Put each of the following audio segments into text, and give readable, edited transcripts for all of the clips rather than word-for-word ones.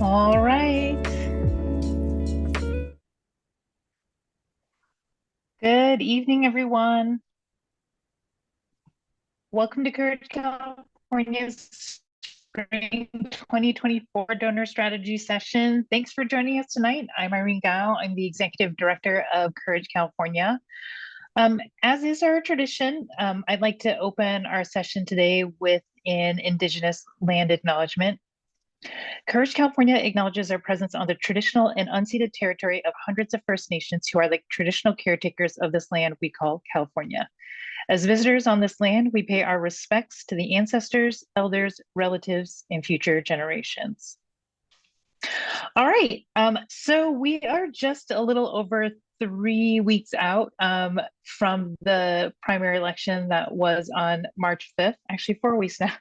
All right. Good evening, everyone. Welcome to Courage California's Spring 2024 Donor Strategy Session. Thanks for joining us tonight. I'm Irene Gao. I'm the Executive Director of Courage California. As is our tradition, I'd like to open our session today with an Indigenous land acknowledgement. Courage California acknowledges our presence on the traditional and unceded territory of hundreds of First Nations who are the traditional caretakers of this land we call California. As visitors on this land, we pay our respects to the ancestors, elders, relatives, and future generations. All right, so we are just a little over 3 weeks out from the primary election that was on March 5th, actually 4 weeks now.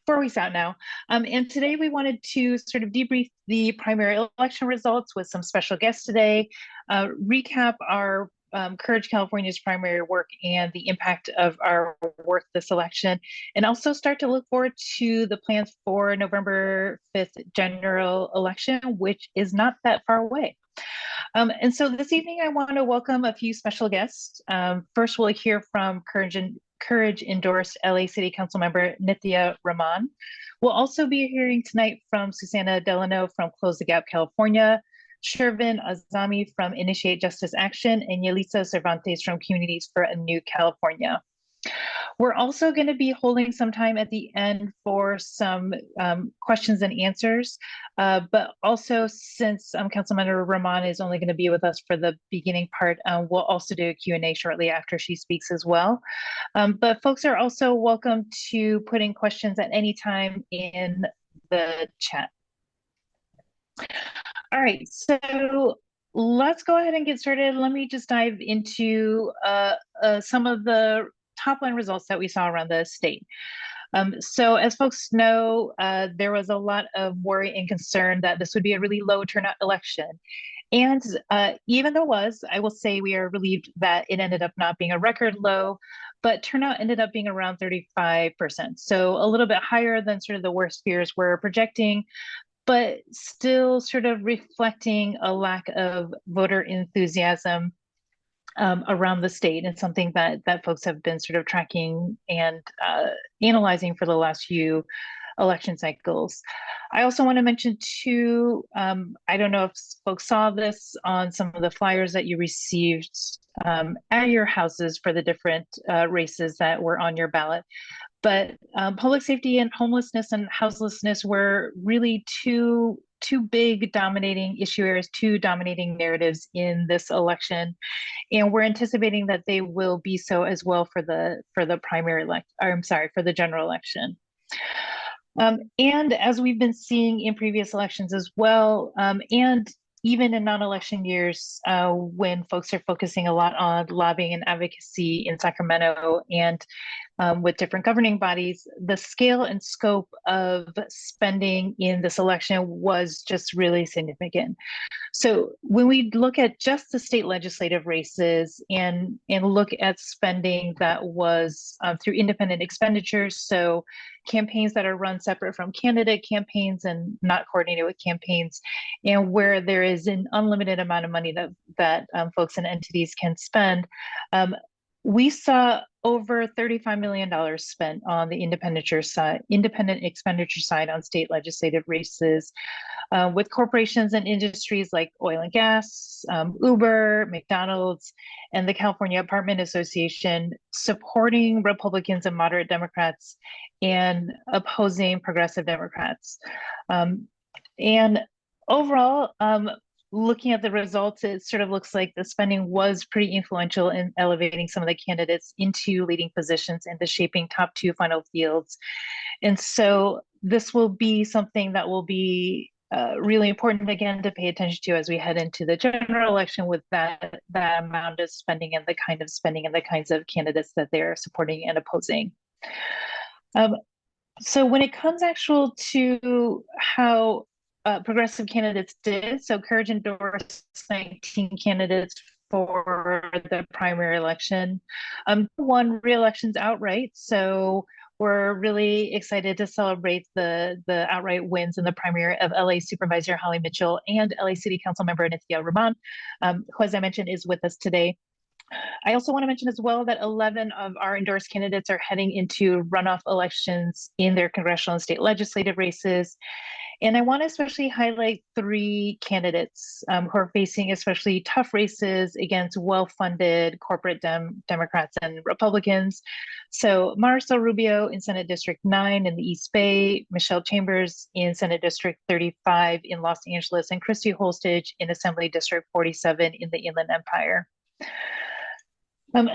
4 weeks out now. And today we wanted to sort of debrief the primary election results with some special guests today, recap our Courage California's primary work and the impact of our work this election, and also start to look forward to the plans for November 5th general election, which is not that far away. And so this evening, I want to welcome a few special guests. First, we'll hear from Courage endorsed LA City Council member Nithya Raman. We'll also be hearing tonight from Susana Delano from Close the Gap, California, Shervin Azami from Initiate Justice Action, and Yelitza Cervantes from Communities for a New California. We're also going to be holding some time at the end for some questions and answers, but also since Councilmember Rahman is only going to be with us for the beginning part, we'll also do a Q&A shortly after she speaks as well. But folks are also welcome to put in questions at any time in the chat. All right, so let's go ahead and get started. Let me just dive into some of the top line results that we saw around the state. So as folks know, there was a lot of worry and concern that this would be a really low turnout election. And even though it was, I will say we are relieved that it ended up not being a record low, but turnout ended up being around 35%. So a little bit higher than sort of the worst fears were projecting, but still sort of reflecting a lack of voter enthusiasm around the state, and something that folks have been sort of tracking and analyzing for the last few election cycles. I also want to mention too, I don't know if folks saw this on some of the flyers that you received at your houses for the different races that were on your ballot, but public safety and homelessness and houselessness were really two big dominating issue areas, two dominating narratives in this election, and we're anticipating that they will be so as well for the primary for the general election. And as we've been seeing in previous elections as well, and even in non-election years, when folks are focusing a lot on lobbying and advocacy in Sacramento and with different governing bodies, the scale and scope of spending in this election was just really significant. So when we look at just the state legislative races and look at spending that was through independent expenditures, so campaigns that are run separate from candidate campaigns and not coordinated with campaigns, and where there is an unlimited amount of money that folks and entities can spend, we saw over $35 million spent on the independent expenditure side on state legislative races, with corporations and industries like oil and gas, Uber, McDonald's, and the California Apartment Association supporting Republicans and moderate Democrats and opposing progressive Democrats. And overall, looking at the results, it sort of looks like the spending was pretty influential in elevating some of the candidates into leading positions and the shaping top two final fields. And so this will be something that will be really important, again, to pay attention to as we head into the general election, with that amount of spending and the kind of spending and the kinds of candidates that they're supporting and opposing. So when it comes to how progressive candidates did, so Courage endorsed 19 candidates for the primary election, won re-elections outright. So we're really excited to celebrate the outright wins in the primary of LA Supervisor Holly Mitchell and LA City Council member Nithya Rahman, who, as I mentioned, is with us today. I also want to mention as well that 11 of our endorsed candidates are heading into runoff elections in their congressional and state legislative races. And I want to especially highlight three candidates who are facing especially tough races against well-funded corporate Democrats and Republicans. So Maricel Rubio in Senate District 9 in the East Bay, Michelle Chambers in Senate District 35 in Los Angeles, and Christy Holstage in Assembly District 47 in the Inland Empire.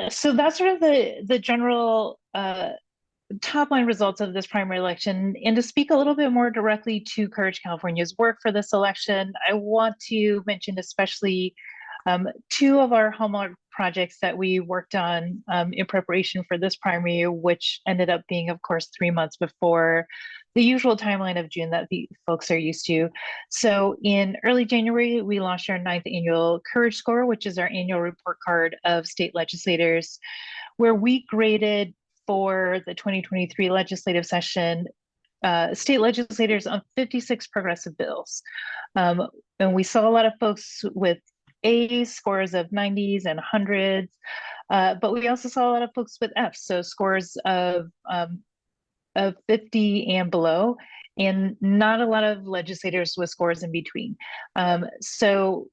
So that's sort of the general top line results of this primary election. And to speak a little bit more directly to Courage California's work for this election, I want to mention especially two of our hallmark projects that we worked on in preparation for this primary, which ended up being, of course, 3 months before the usual timeline of June that the folks are used to. So in early January, we launched our 9th annual Courage Score, which is our annual report card of state legislators, where we graded for the 2023 legislative session state legislators on 56 progressive bills. And we saw a lot of folks with A scores of 90s and 100s, but we also saw a lot of folks with Fs, so scores of 50 and below, and not a lot of legislators with scores in between. So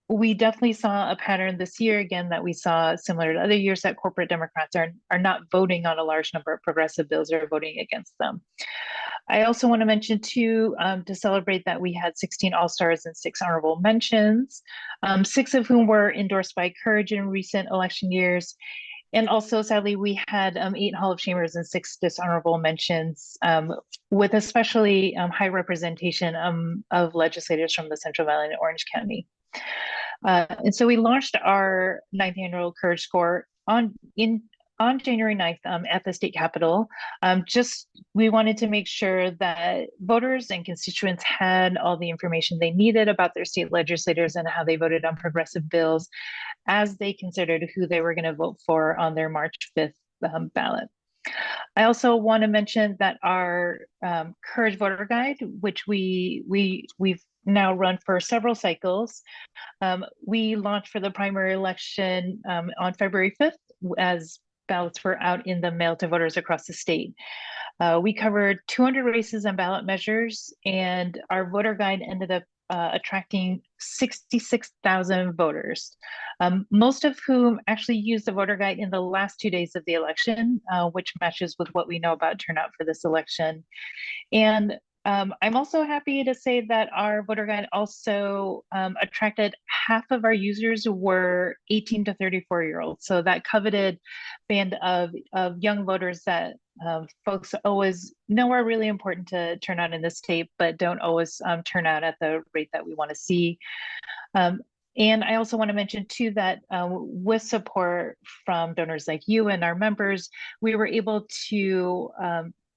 we definitely saw a pattern this year, again, that we saw similar to other years, that corporate Democrats are not voting on a large number of progressive bills or voting against them. I also want to mention too, to celebrate that we had 16 All-Stars and 6 honorable mentions, 6 of whom were endorsed by Courage in recent election years. And also, sadly, we had 8 Hall of Shamers and 6 dishonorable mentions, with especially high representation of legislators from the Central Valley and Orange County. And so we launched our 9th annual Courage Score on January 9th at the state capitol. We wanted to make sure that voters and constituents had all the information they needed about their state legislators and how they voted on progressive bills as they considered who they were going to vote for on their March 5th ballot. I also want to mention that our Courage Voter Guide, which we've now run for several cycles, we launched for the primary election on February 5th as ballots were out in the mail to voters across the state. We covered 200 races and ballot measures, and our voter guide ended up attracting 66,000 voters, most of whom actually used the voter guide in the last 2 days of the election, which matches with what we know about turnout for this election. And I'm also happy to say that our voter guide also attracted half of our users were 18 to 34-year-olds. So that coveted band of young voters that folks always know are really important to turn out in the state, but don't always turn out at the rate that we want to see. And I also want to mention too that with support from donors like you and our members, we were able to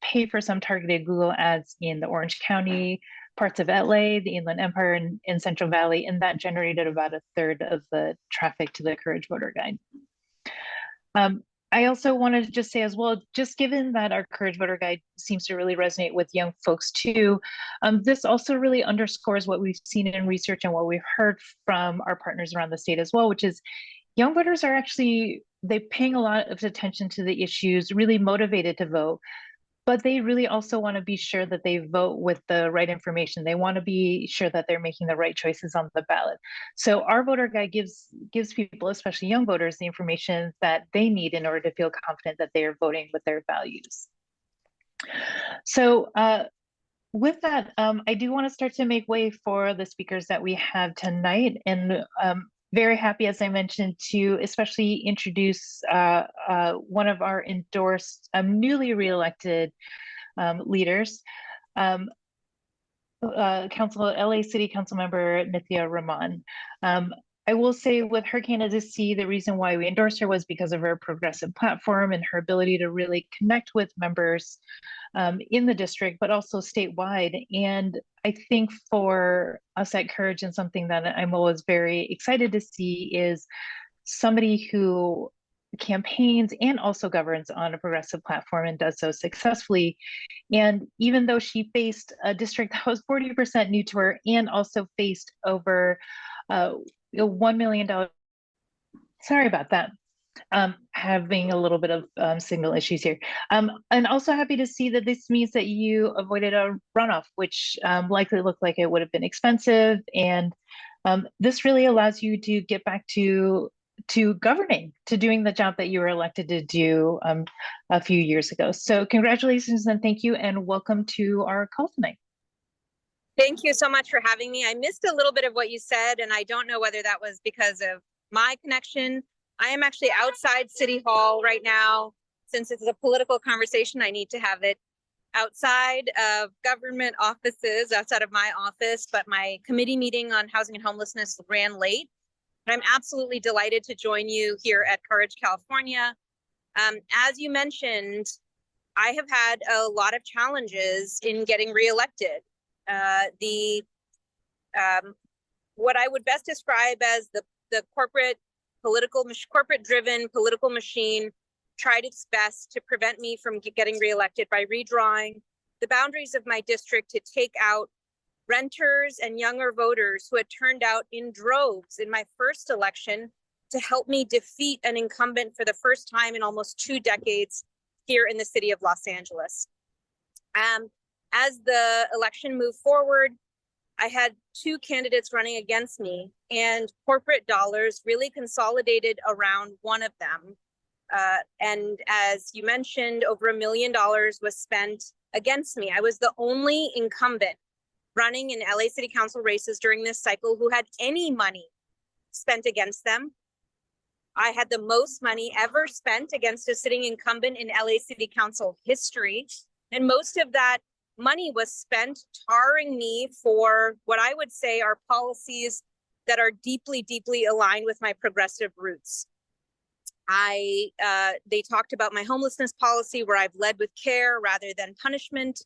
pay for some targeted Google ads in the Orange County, parts of LA, the Inland Empire, and Central Valley, and that generated about a third of the traffic to the Courage Voter Guide. I also wanted to just say as well, just given that our Courage Voter Guide seems to really resonate with young folks too, this also really underscores what we've seen in research and what we've heard from our partners around the state as well, which is young voters are actually, they're paying a lot of attention to the issues, really motivated to vote, but they really also want to be sure that they vote with the right information. They want to be sure that they're making the right choices on the ballot. So our voter guide gives people, especially young voters, the information that they need in order to feel confident that they are voting with their values. So with that, I do want to start to make way for the speakers that we have tonight, and very happy, as I mentioned, to especially introduce one of our endorsed, newly reelected leaders, LA City Council member Nithya Rahman. I will say with her candidacy, the reason why we endorsed her was because of her progressive platform and her ability to really connect with members in the district, but also statewide. And I think for us at Courage, and something that I'm always very excited to see, is somebody who campaigns and also governs on a progressive platform and does so successfully. And even though she faced a district that was 40% new to her and also faced over $1 million, sorry about that. Having a little bit of signal issues here. And also happy to see that this means that you avoided a runoff, which likely looked like it would have been expensive. And this really allows you to get back to governing, to doing the job that you were elected to do a few years ago. So congratulations and thank you, and welcome to our call tonight. Thank you so much for having me. I missed a little bit of what you said, and I don't know whether that was because of my connection. I am actually outside City Hall right now. Since it's a political conversation, I need to have it outside of government offices, outside of my office, but my committee meeting on housing and homelessness ran late. But I'm absolutely delighted to join you here at Courage, California. As you mentioned, I have had a lot of challenges in getting reelected. What I would best describe as the corporate-driven political machine tried its best to prevent me from getting reelected by redrawing the boundaries of my district to take out renters and younger voters who had turned out in droves in my first election to help me defeat an incumbent for the first time in almost 2 decades here in the city of Los Angeles. As the election moved forward, I had 2 candidates running against me, and corporate dollars really consolidated around one of them. And as you mentioned, over $1 million was spent against me. I was the only incumbent running in LA City Council races during this cycle who had any money spent against them. I had the most money ever spent against a sitting incumbent in LA City Council history. And most of that money was spent tarring me for what I would say are policies that are deeply, deeply aligned with my progressive roots. They talked about my homelessness policy, where I've led with care rather than punishment,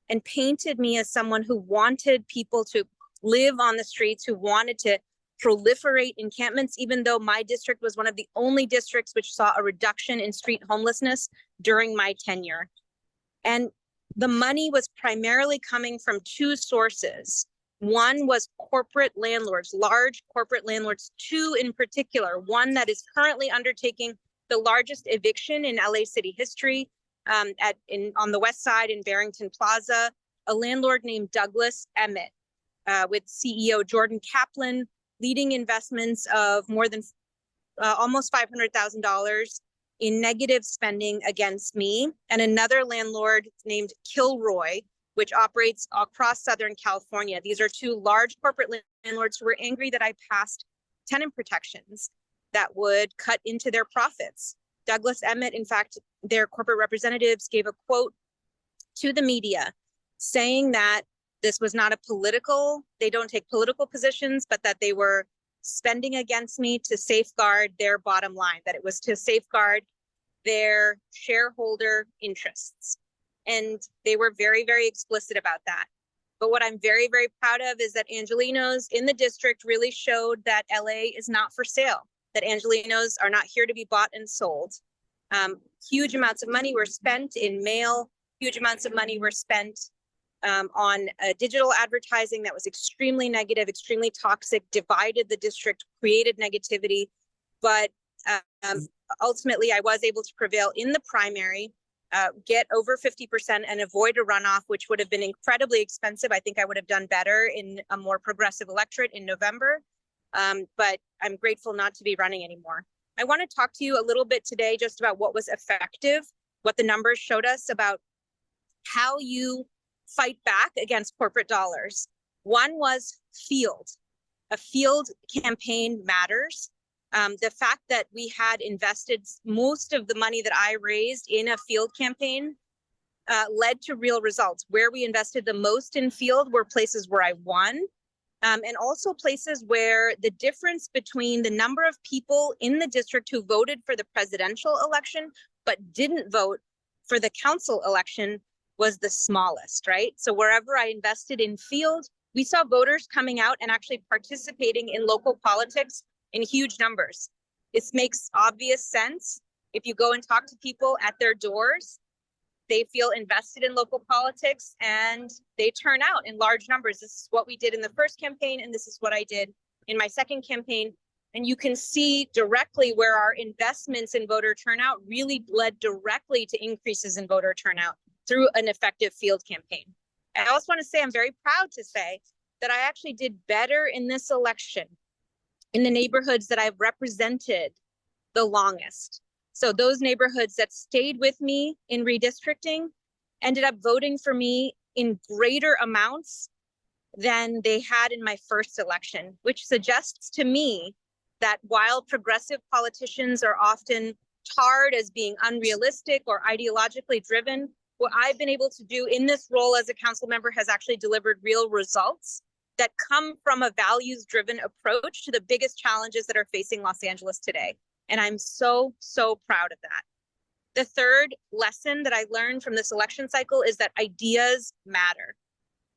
and painted me as someone who wanted people to live on the streets, who wanted to proliferate encampments, even though my district was one of the only districts which saw a reduction in street homelessness during my tenure. And the money was primarily coming from 2 sources. One was corporate landlords, large corporate landlords, 2 in particular, one that is currently undertaking the largest eviction in LA City history on the west side in Barrington Plaza, a landlord named Douglas Emmett, with CEO Jordan Kaplan, leading investments of more than almost $500,000 in negative spending against me, and another landlord named Kilroy, which operates across Southern California. These are 2 large corporate landlords who were angry that I passed tenant protections that would cut into their profits. Douglas Emmett, in fact, their corporate representatives gave a quote to the media saying that this was not they don't take political positions, but that they were spending against me to safeguard their bottom line, that it was to safeguard their shareholder interests. And they were very, very explicit about that. But what I'm very, very proud of is that Angelenos in the district really showed that LA is not for sale, that Angelenos are not here to be bought and sold. Huge amounts of money were spent in mail, huge amounts of money were spent on digital advertising that was extremely negative, extremely toxic, divided the district, created negativity. But ultimately, I was able to prevail in the primary, get over 50% and avoid a runoff, which would have been incredibly expensive. I think I would have done better in a more progressive electorate in November, but I'm grateful not to be running anymore. I want to talk to you a little bit today just about what was effective, what the numbers showed us about how you fight back against corporate dollars. One was field. A field campaign matters. The fact that we had invested most of the money that I raised in a field campaign led to real results. Where we invested the most in field were places where I won, and also places where the difference between the number of people in the district who voted for the presidential election but didn't vote for the council election was the smallest, right? So wherever I invested in field, we saw voters coming out and actually participating in local politics in huge numbers. This makes obvious sense If you go and talk to people at their doors, they feel invested in local politics and they turn out in large numbers. This is what we did in the first campaign, and this is what I did in my second campaign. And you can see directly where our investments in voter turnout really led directly to increases in voter turnout through an effective field campaign. I also want to say I'm very proud to say that I actually did better in this election in the neighborhoods that I've represented the longest. So those neighborhoods that stayed with me in redistricting ended up voting for me in greater amounts than they had in my first election, which suggests to me that while progressive politicians are often tarred as being unrealistic or ideologically driven, what I've been able to do in this role as a council member has actually delivered real results that come from a values-driven approach to the biggest challenges that are facing Los Angeles today. And I'm so, so proud of that. The third lesson that I learned from this election cycle is that ideas matter.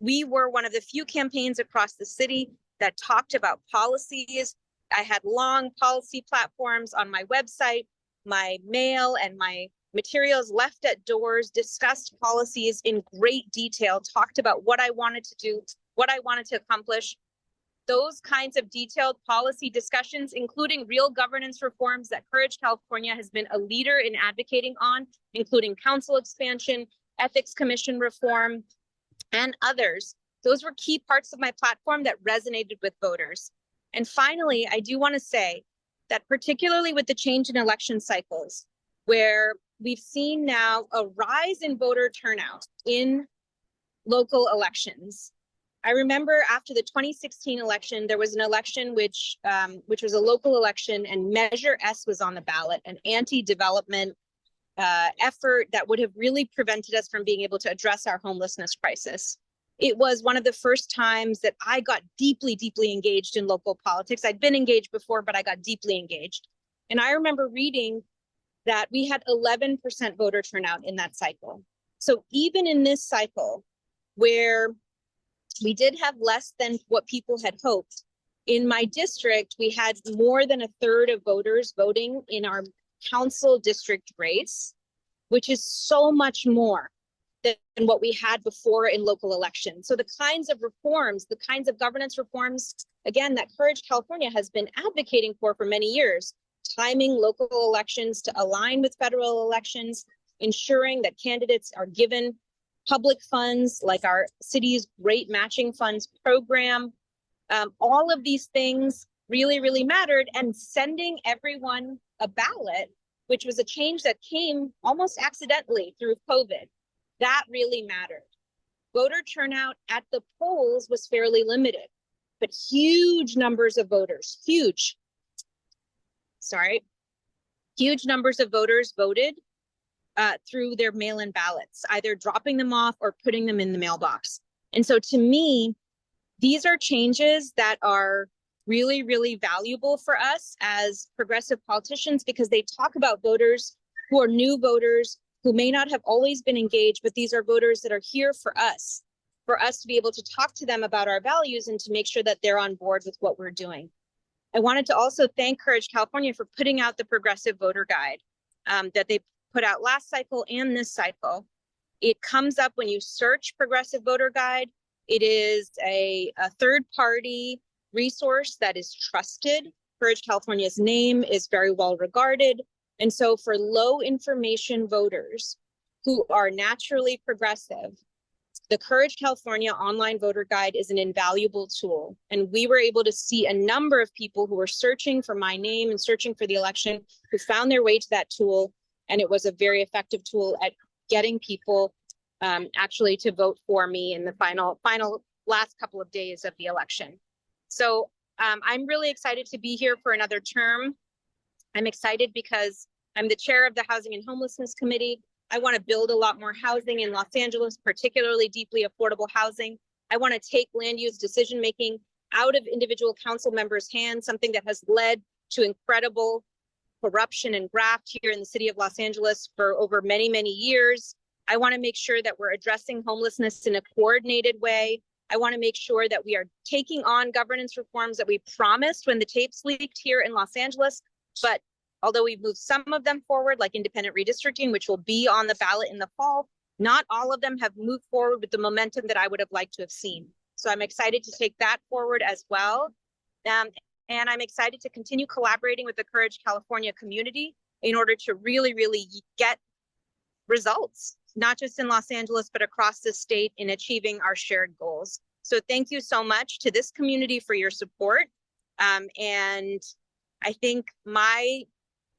We were one of the few campaigns across the city that talked about policies. I had long policy platforms on my website. My mail and my materials left at doors discussed policies in great detail, talked about what I wanted to do, what I wanted to accomplish. Those kinds of detailed policy discussions, including real governance reforms that Courage California has been a leader in advocating on, including council expansion, ethics commission reform, and others. Those were key parts of my platform that resonated with voters. And finally, I do want to say that particularly with the change in election cycles, where we've seen now a rise in voter turnout in local elections. I remember after the 2016 election, there was an election which was a local election, and Measure S was on the ballot, an anti-development effort that would have really prevented us from being able to address our homelessness crisis. It was one of the first times that I got deeply, deeply engaged in local politics. I'd been engaged before, but I got deeply engaged. And I remember reading that we had 11% voter turnout in that cycle. So even in this cycle, where we did have less than what people had hoped, in my district, we had more than a third of voters voting in our council district race, which is so much more than what we had before in local elections. So the kinds of reforms, the kinds of governance reforms, again, that Courage California has been advocating for many years, timing local elections to align with federal elections, ensuring that candidates are given public funds like our city's great matching funds program. All of these things really, really mattered, and sending everyone a ballot, which was a change that came almost accidentally through COVID, that really mattered. Voter turnout at the polls was fairly limited, but huge numbers of voters, huge numbers of voters voted through their mail-in ballots, either dropping them off or putting them in the mailbox. And so to me, these are changes that are really, really valuable for us as progressive politicians, because they talk about voters who are new voters, who may not have always been engaged, but these are voters that are here for us to be able to talk to them about our values and to make sure that they're on board with what we're doing. I wanted to also thank Courage California for putting out the Progressive Voter Guide that they put out last cycle and this cycle. It comes up when you search Progressive Voter Guide. It is a third-party resource that is trusted. Courage California's name is very well regarded. And so for low information voters who are naturally progressive, the Courage California online voter guide is an invaluable tool. And we were able to see a number of people who were searching for my name and searching for the election who found their way to that tool. And it was a very effective tool at getting people actually to vote for me in the final last couple of days of the election. So I'm really excited to be here for another term. I'm excited because I'm the chair of the Housing and Homelessness Committee. I want to build a lot more housing in Los Angeles, particularly deeply affordable housing. I want to take land use decision-making out of individual council members' hands, something that has led to incredible corruption and graft here in the city of Los Angeles for over many, many years. I want to make sure that we're addressing homelessness in a coordinated way. I want to make sure that we are taking on governance reforms that we promised when the tapes leaked here in Los Angeles, but Although we've moved some of them forward, like independent redistricting, which will be on the ballot in the fall, not all of them have moved forward with the momentum that I would have liked to have seen. So I'm excited to take that forward as well. And I'm excited to continue collaborating with the Courage California community in order to really, really get results, not just in Los Angeles, but across the state in achieving our shared goals. So thank you so much to this community for your support. And I think my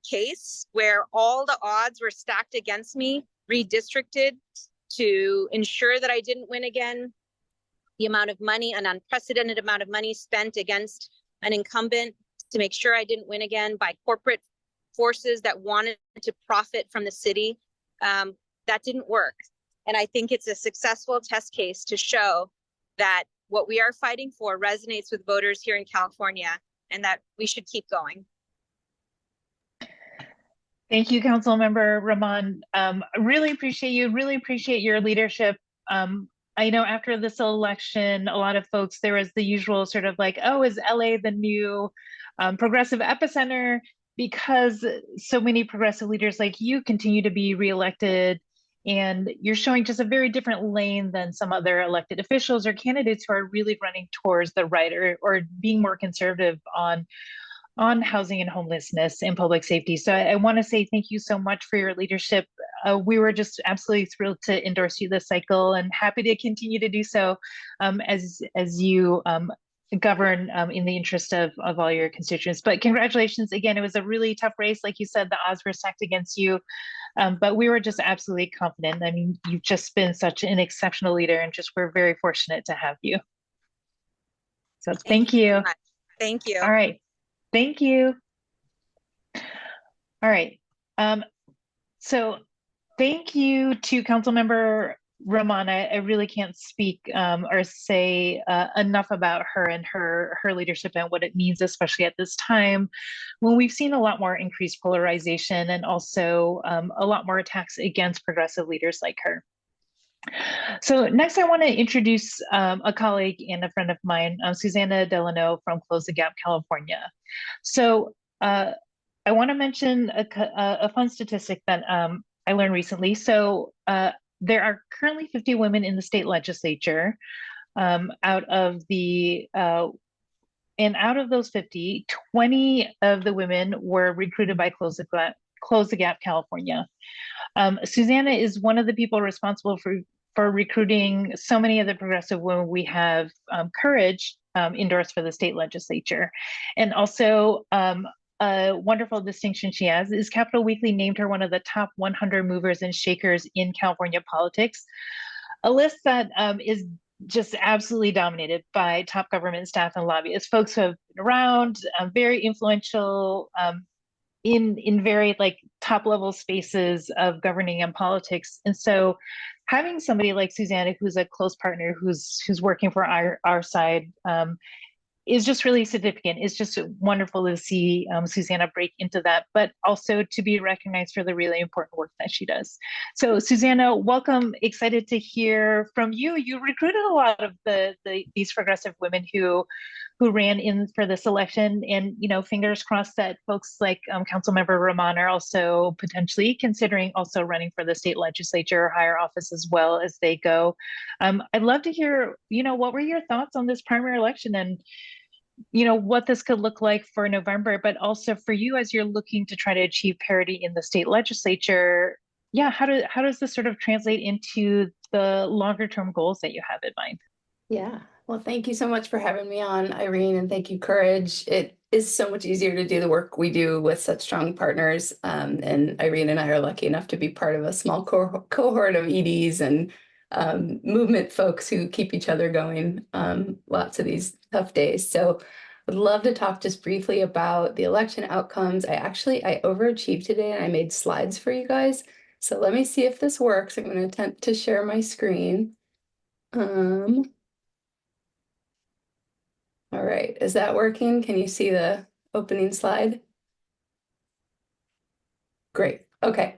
case, where all the odds were stacked against me, redistricted to ensure that I didn't win again, the amount of money, an unprecedented amount of money spent against an incumbent to make sure I didn't win again by corporate forces that wanted to profit from the city, that didn't work. And I think it's a successful test case to show that what we are fighting for resonates with voters here in California and that we should keep going. Thank you, Councilmember Rahman. Really appreciate you, really appreciate your leadership. I know after this election, a lot of folks, there was the usual sort of like, oh, is LA the new progressive epicenter? Because so many progressive leaders like you continue to be reelected, and you're showing just a very different lane than some other elected officials or candidates who are really running towards the right, or being more conservative on housing and homelessness and public safety. So I want to say thank you so much for your leadership. We were just absolutely thrilled to endorse you this cycle, and happy to continue to do so as you govern in the interest of all your constituents. But congratulations again. It was a really tough race. Like you said, the odds were stacked against you. But we were just absolutely confident. I mean, you've just been such an exceptional leader, and just we're very fortunate to have you. So thank you. Thank you. All right. Thank you. All right. So thank you to Councilmember Rahman. I really can't speak or say enough about her and her leadership and what it means, especially at this time when we've seen a lot more increased polarization and also a lot more attacks against progressive leaders like her. So next, I want to introduce a colleague and a friend of mine, Susanna Delano from Close the Gap, California. So I want to mention a fun statistic that I learned recently. So there are currently 50 women in the state legislature. Out of those 50, 20 of the women were recruited by Close the Gap, California. Susanna is one of the people responsible for recruiting so many of the progressive women we have Courage endorsed for the state legislature. And also a wonderful distinction she has is Capital Weekly named her one of the top 100 movers and shakers in California politics, a list that is just absolutely dominated by top government staff and lobbyists, folks who have been around, very influential, in very like top level spaces of governing and politics. And so having somebody like Susanna, who's a close partner, who's working for our side, is just really significant. It's just wonderful to see Susanna break into that, but also to be recognized for the really important work that she does. So Susanna, welcome. Excited to hear from you. You recruited a lot of these progressive women who ran in for this election, and fingers crossed that folks like Councilmember Rahman are also potentially considering also running for the state legislature or higher office as well as they go. I'd love to hear, what were your thoughts on this primary election, and what this could look like for November, but also for you as you're looking to try to achieve parity in the state legislature. Yeah, how does this sort of translate into the longer term goals that you have in mind? Yeah, well, thank you so much for having me on, Irene, and thank you, Courage. It is so much easier to do the work we do with such strong partners. And Irene and I are lucky enough to be part of a small cohort of EDs and movement folks who keep each other going lots of these tough days. So I'd love to talk just briefly about the election outcomes. I overachieved today and I made slides for you guys. So let me see if this works. I'm going to attempt to share my screen. All right, is that working? Can you see the opening slide? Great, okay.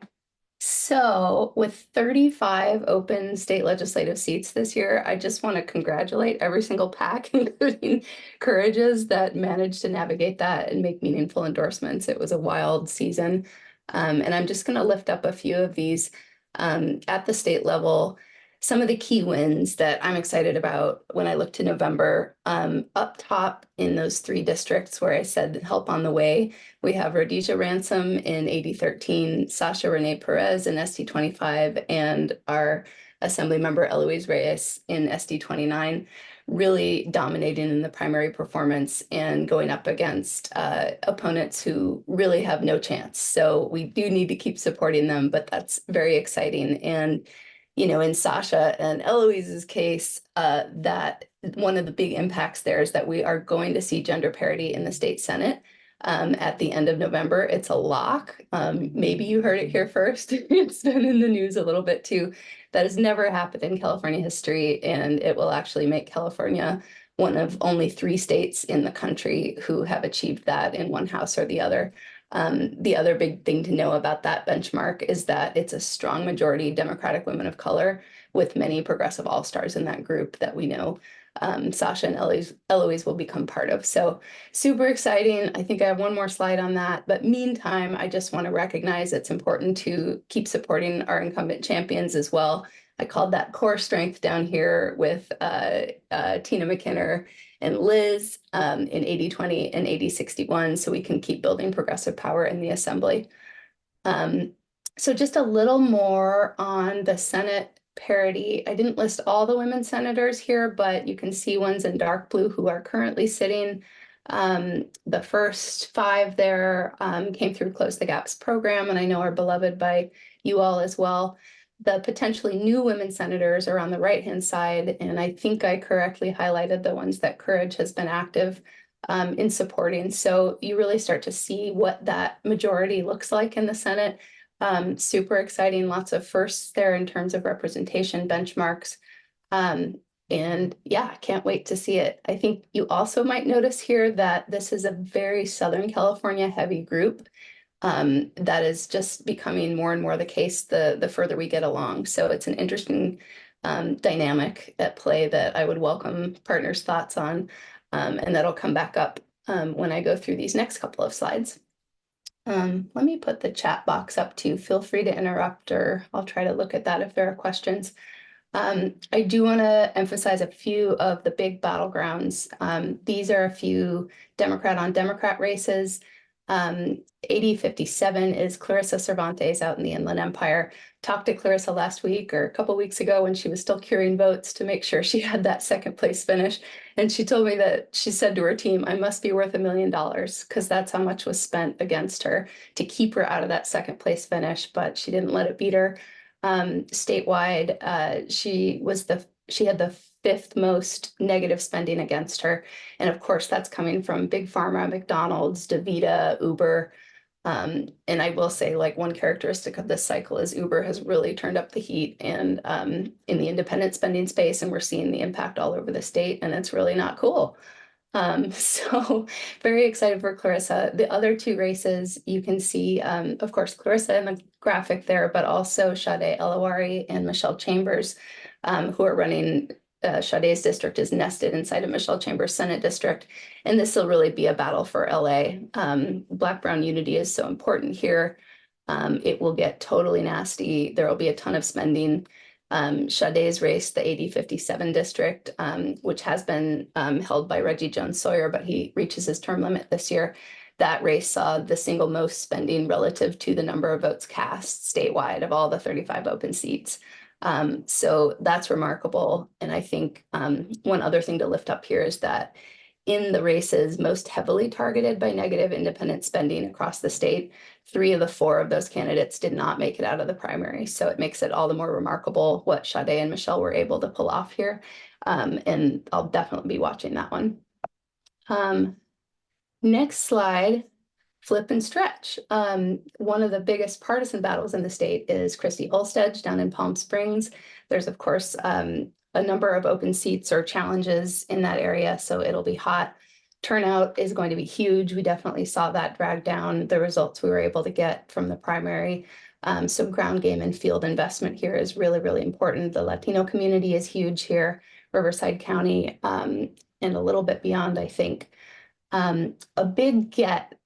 So So with 35 open state legislative seats this year, I just want to congratulate every single PAC, including Courage's, that managed to navigate that and make meaningful endorsements. It was a wild season. And I'm just going to lift up a few of these at the state level. Some of the key wins that I'm excited about when I look to November, up top in those 3 districts where I said help on the way, we have Rhodesia Ransom in AD13, Sasha Renee Perez in SD25, and our Assembly member Eloise Reyes in SD29, really dominating in the primary performance and going up against opponents who really have no chance. So we do need to keep supporting them, but that's very exciting. And in Sasha and Eloise's case, that one of the big impacts there is that we are going to see gender parity in the state Senate at the end of November. It's a lock. Maybe you heard it here first. It's been in the news a little bit too. That has never happened in California history, and it will actually make California one of only 3 states in the country who have achieved that in one house or the other. The other big thing to know about that benchmark is that it's a strong majority Democratic women of color, with many progressive all-stars in that group that we know Sasha and Eloise will become part of. So super exciting. I think I have one more slide on that. But meantime, I just want to recognize it's important to keep supporting our incumbent champions as well. I called that core strength down here with Tina McKinner and Liz in 80-20 and 80-61, so we can keep building progressive power in the Assembly. So just a little more on the Senate parity. I didn't list all the women senators here, but you can see ones in dark blue who are currently sitting. The first 5 there came through Close the Gaps program, and I know are beloved by you all as well. The potentially new women senators are on the right-hand side, and I think I correctly highlighted the ones that Courage has been active in supporting. So you really start to see what that majority looks like in the Senate. Super exciting, lots of firsts there in terms of representation benchmarks. And yeah, can't wait to see it. I think you also might notice here that this is a very Southern California heavy group. That is just becoming more and more the case the further we get along. So it's an interesting dynamic at play that I would welcome partners' thoughts on, and that'll come back up when I go through these next couple of slides. Let me put the chat box up too. Feel free to interrupt, or I'll try to look at that if there are questions. I do want to emphasize a few of the big battlegrounds. These are a few Democrat on Democrat races. 80-57 is Clarissa Cervantes out in the Inland Empire. Talked to Clarissa last week or a couple weeks ago when she was still curing votes to make sure she had that 2nd place finish. And she told me that she said to her team, I must be worth $1 million, because that's how much was spent against her to keep her out of that 2nd place finish, but she didn't let it beat her. Statewide, she had the 5th most negative spending against her. And of course, that's coming from Big Pharma, McDonald's, DaVita, Uber. And I will say, like, one characteristic of this cycle is Uber has really turned up the heat and in the independent spending space, and we're seeing the impact all over the state, and it's really not cool. So very excited for Clarissa. The other 2 races you can see, of course, Clarissa in the graphic there, but also Sade Elawari and Michelle Chambers, who are running. Sade's district is nested inside of Michelle Chambers' Senate district, and this will really be a battle for LA. Black-brown unity is so important here. It will get totally nasty. There will be a ton of spending. Sade's race, the 80-57 district, which has been held by Reggie Jones Sawyer, but he reaches his term limit this year. That race saw the single most spending relative to the number of votes cast statewide of all the 35 open seats. So that's remarkable. And I think one other thing to lift up here is that in the races most heavily targeted by negative independent spending across the state, 3 of the 4 of those candidates did not make it out of the primary. So it makes it all the more remarkable what Sade and Michelle were able to pull off here. And I'll definitely be watching that one. Next slide. Flip and stretch. One of the biggest partisan battles in the state is Christy Olstedge down in Palm Springs. There's, of course, a number of open seats or challenges in that area, so it'll be hot. Turnout is going to be huge. We definitely saw that drag down the results we were able to get from the primary. So ground game and field investment here is really, really important. The Latino community is huge here, Riverside County, and a little bit beyond, I think. A big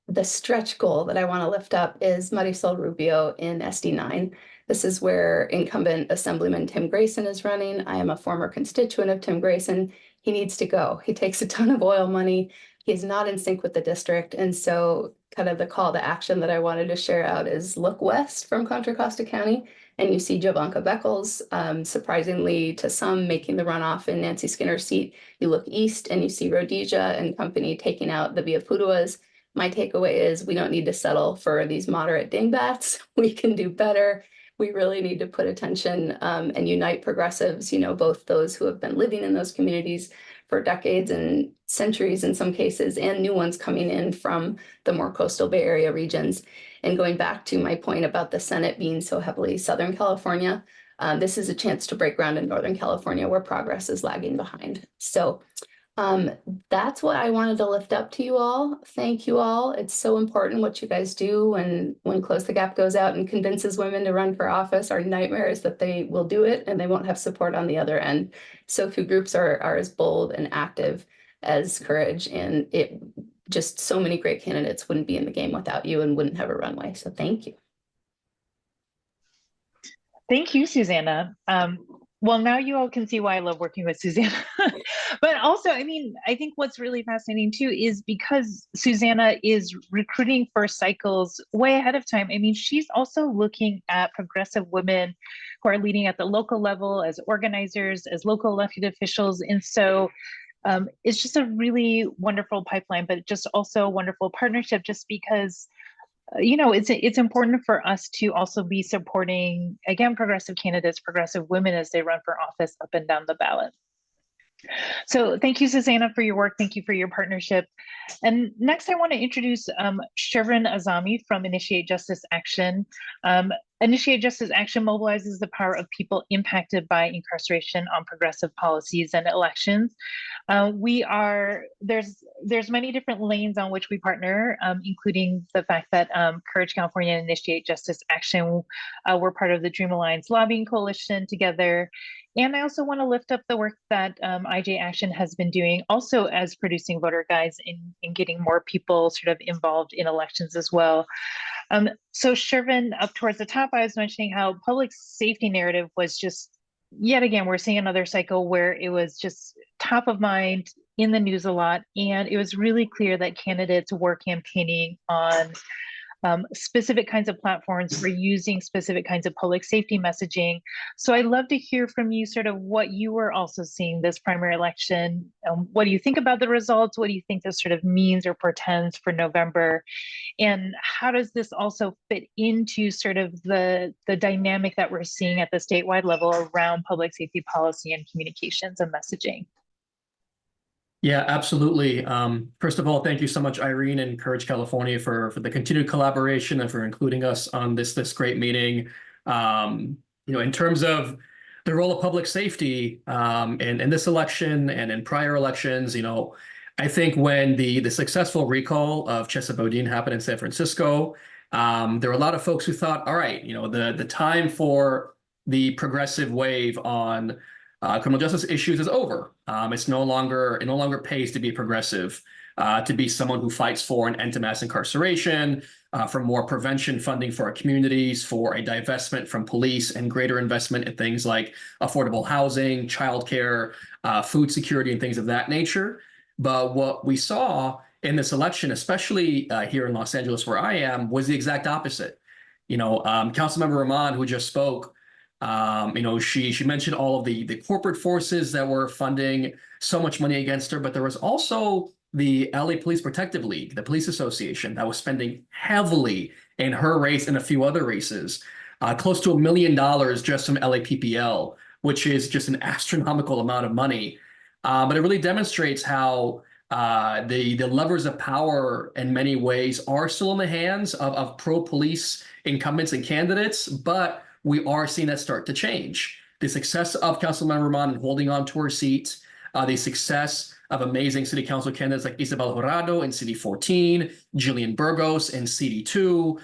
the stretch goal that I want to lift up is Marisol Rubio in SD9. This is where incumbent Assemblyman Tim Grayson is running. I am a former constituent of Tim Grayson. He needs to go. He takes a ton of oil money. He's not in sync with the district. And so kind of the call to action that I wanted to share out is look west from Contra Costa County and you see Jovanka Beckles, surprisingly to some, making the runoff in Nancy Skinner's seat. You look east and you see Rhodesia and company taking out the Via Putuas. My takeaway is we don't need to settle for these moderate dingbats. We can do better. We really need to put attention and unite progressives, both those who have been living in those communities for decades and centuries in some cases, and new ones coming in from the more coastal Bay Area regions. And going back to my point about the Senate being so heavily Southern California, this is a chance to break ground in Northern California where progress is lagging behind. So that's what I wanted to lift up to you all. Thank you all. It's so important what you guys do. And when Close the Gap goes out and convinces women to run for office, our nightmare is that they will do it and they won't have support on the other end. So few groups are as bold and active as Courage, and it just so many great candidates wouldn't be in the game without you and wouldn't have a runway. So thank you. Thank you, Susanna. Well, now you all can see why I love working with Susanna. But also, I mean, I think what's really fascinating too is because Susanna is recruiting for cycles way ahead of time. I mean, she's also looking at progressive women who are leading at the local level as organizers, as local elected officials. And so it's just a really wonderful pipeline, but just also a wonderful partnership just because it's important for us to also be supporting, again, progressive candidates, progressive women as they run for office up and down the ballot. So thank you, Susanna, for your work. Thank you for your partnership. And next, I want to introduce Shevrin Azami from Initiate Justice Action. Initiate Justice Action mobilizes the power of people impacted by incarceration on progressive policies and elections. There's many different lanes on which we partner, including the fact that Courage California and Initiate Justice Action we're part of the Dream Alliance lobbying coalition together. And I also want to lift up the work that IJ Action has been doing also as producing voter guides in getting more people sort of involved in elections as well. So Shervin, up towards the top, I was mentioning how public safety narrative was just, yet again, we're seeing another cycle where it was just top of mind in the news a lot. And it was really clear that candidates were campaigning on specific kinds of platforms for using specific kinds of public safety messaging. So I'd love to hear from you sort of what you were also seeing this primary election. What do you think about the results? What do you think this sort of means or portends for November? And how does this also fit into sort of the dynamic that we're seeing at the statewide level around public safety policy and communications and messaging? Yeah, absolutely. First of all, thank you so much, Irene and Courage California for the continued collaboration and for including us on this great meeting. In terms of the role of public safety in this election and in prior elections, I think when the successful recall of Chesa Boudin happened in San Francisco, there were a lot of folks who thought, all right, the time for the progressive wave on criminal justice issues is over. It no longer pays to be progressive, to be someone who fights for an end to mass incarceration, for more prevention funding for our communities, for a divestment from police and greater investment in things like affordable housing, childcare, food security, and things of that nature. But what we saw in this election, especially here in Los Angeles, where I am, was the exact opposite. Councilmember Rahman, who just spoke, she mentioned all of the corporate forces that were funding so much money against her, but there was also the LA Police Protective League, the police association, that was spending heavily in her race and a few other races, close to $1 million just from LAPPL, which is just an astronomical amount of money. But it really demonstrates how the levers of power in many ways are still in the hands of pro-police incumbents and candidates, but we are seeing that start to change. The success of Councilmember Rahman in holding on to her seat, the success of amazing city council candidates like Isabel Jurado in CD 14, Jillian Burgos in CD 2,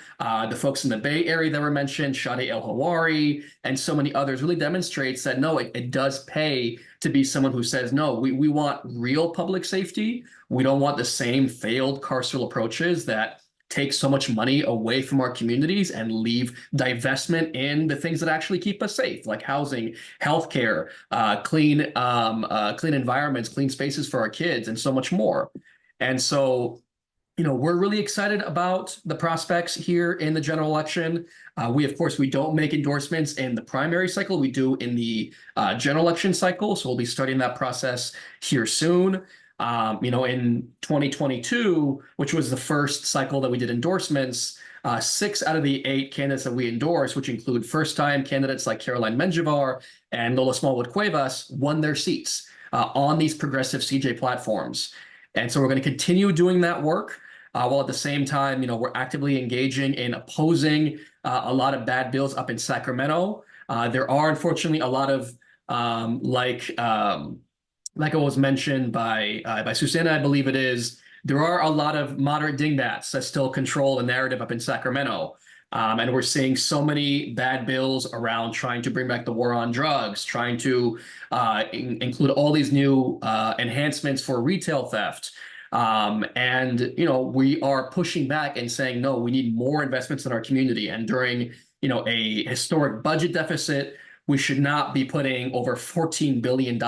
the folks in the Bay Area that were mentioned, Sade El Hawari, and so many others, really demonstrates that no, it does pay to be someone who says, no, we want real public safety. We don't want the same failed carceral approaches that take so much money away from our communities and leave divestment in the things that actually keep us safe, like housing, healthcare, clean environments, clean spaces for our kids, and so much more. And so, we're really excited about the prospects here in the general election. Of course, we don't make endorsements in the primary cycle. We do in the general election cycle. So we'll be starting that process here soon. In 2022, which was the first cycle that we did endorsements, 6 out of the 8 candidates that we endorsed, which include first-time candidates like Caroline Menjivar and Lola Smallwood Cuevas, won their seats on these progressive CJ platforms. And so we're going to continue doing that work while at the same time, we're actively engaging in opposing a lot of bad bills up in Sacramento. There are, unfortunately, a lot of like it was mentioned by Susanna, I believe it is, there are a lot of moderate dingbats that still control the narrative up in Sacramento. And we're seeing so many bad bills around trying to bring back the war on drugs, trying to include all these new enhancements for retail theft. We are pushing back and saying, no, we need more investments in our community. And during, a historic budget deficit, we should not be putting over $14 billion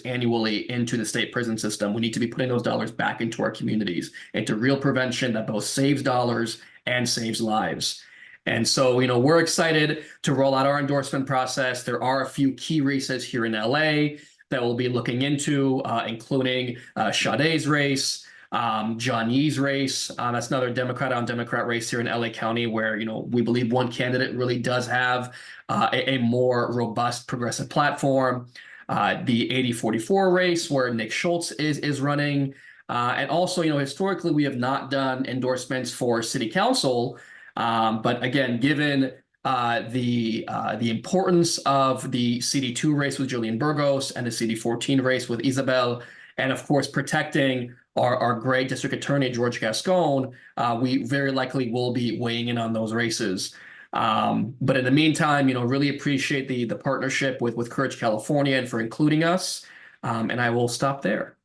annually into the state prison system. We need to be putting those dollars back into our communities, into real prevention that both saves dollars and saves lives. And so, we're excited to roll out our endorsement process. There are a few key races here in LA that we'll be looking into, including Sade's race, John Yee's race. That's another Democrat on Democrat race here in LA County where, we believe one candidate really does have a more robust progressive platform. The 80-44 race where Nick Schultz is running. And also, historically, we have not done endorsements for city council. But again, given the importance of the CD2 race with Jillian Burgos and the CD14 race with Isabel, and of course, protecting our great district attorney, George Gascon, we very likely will be weighing in on those races. But in the meantime, really appreciate the partnership with Courage California and for including us. And I will stop there.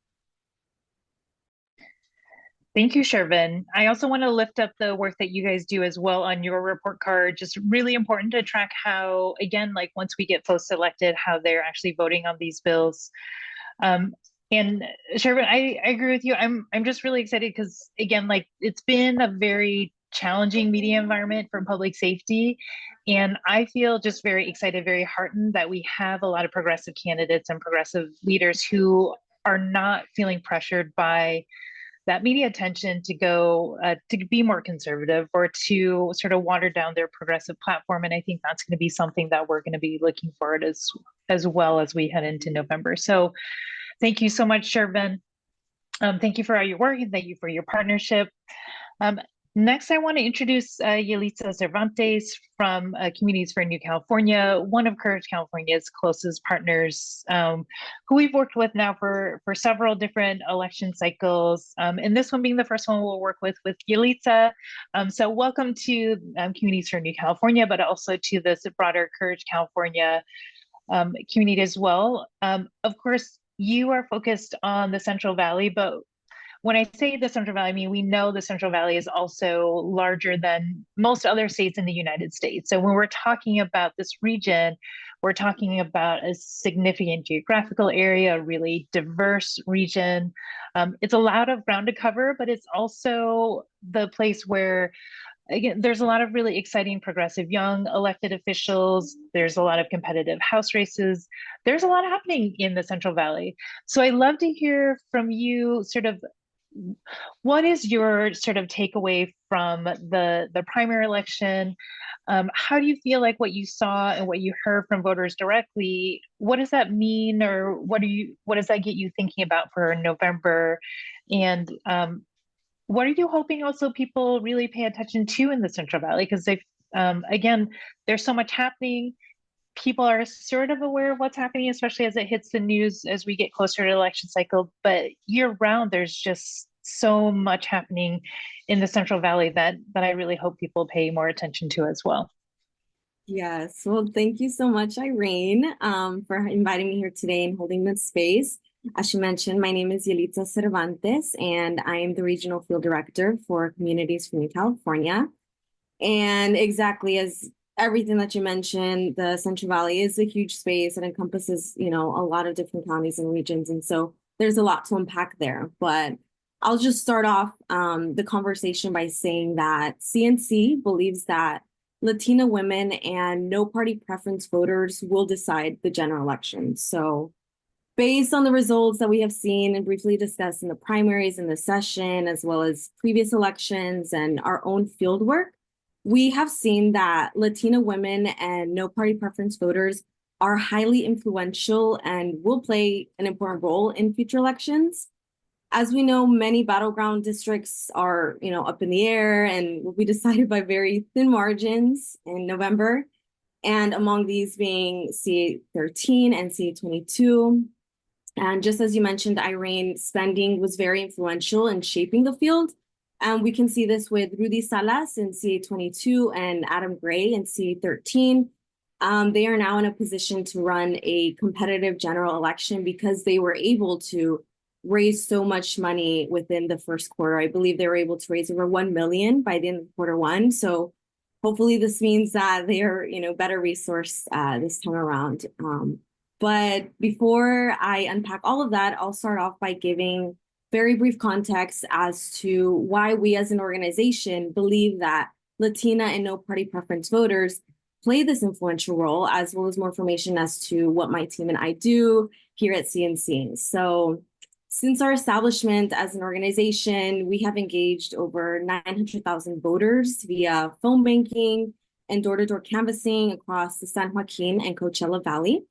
Thank you, Shervin. I also want to lift up the work that you guys do as well on your report card. Just really important to track how, again, like once we get folks elected, how they're actually voting on these bills. And Shervin, I agree with you. I'm just really excited because, again, like it's been a very challenging media environment for public safety. And I feel just very excited, very heartened that we have a lot of progressive candidates and progressive leaders who are not feeling pressured by that media attention to go to be more conservative or to sort of water down their progressive platform. And I think that's going to be something that we're going to be looking forward as well as we head into November. So thank you so much, Shervin. Thank you for all your work and thank you for your partnership. Next, I want to introduce Yelitza Cervantes from Communities for New California, one of Courage California's closest partners, who we've worked with now for several different election cycles, and this one being the first one we'll work with Yelitza. So welcome to Communities for New California, but also to this broader Courage California community as well. Of course, you are focused on the Central Valley, but when I say the Central Valley, I mean, we know the Central Valley is also larger than most other states in the United States. So when we're talking about this region, we're talking about a significant geographical area, a really diverse region. It's a lot of ground to cover, but it's also the place where, again, there's a lot of really exciting progressive young elected officials. There's a lot of competitive House races. There's a lot happening in the Central Valley. So I'd love to hear from you sort of, what is your sort of takeaway from the primary election? How do you feel like what you saw and what you heard from voters directly, what does that mean, or what does that get you thinking about for November? And what are you hoping also people really pay attention to in the Central Valley? Because again, there's so much happening. people are sort of aware of what's happening, especially as it hits the news as we get closer to election cycle. But year round, there's just so much happening in the Central Valley that I really hope people pay more attention to as well. Yes, well, thank you so much, Irene, for inviting me here today and holding this space. As she mentioned, my name is Yelitza Cervantes, and I am the Regional Field Director for Communities for New California. And exactly as everything that you mentioned, the Central Valley is a huge space and encompasses, a lot of different counties and regions. And so there's a lot to unpack there. But I'll just start off the conversation by saying that CNC believes that Latina women and no party preference voters will decide the general election. So based on the results that we have seen and briefly discussed in the primaries in this session, as well as previous elections and our own field work, we have seen that Latina women and no party preference voters are highly influential and will play an important role in future elections. As we know, many battleground districts are, up in the air and will be decided by very thin margins in November. And among these being CA13 and CA22. And just as you mentioned, Irene, spending was very influential in shaping the field. And we can see this with Rudy Salas in CA22 and Adam Gray in CA13. They are now in a position to run a competitive general election because they were able to raise so much money within the first quarter. I believe they were able to raise over 1 million by the end of quarter one. So hopefully this means that they are, better resourced this time around. But before I unpack all of that, I'll start off by giving very brief context as to why we as an organization believe that Latina and no party preference voters play this influential role, as well as more information as to what my team and I do here at CNC. So since our establishment as an organization, we have engaged over 900,000 voters via phone banking and door-to-door canvassing across the San Joaquin and Coachella Valley.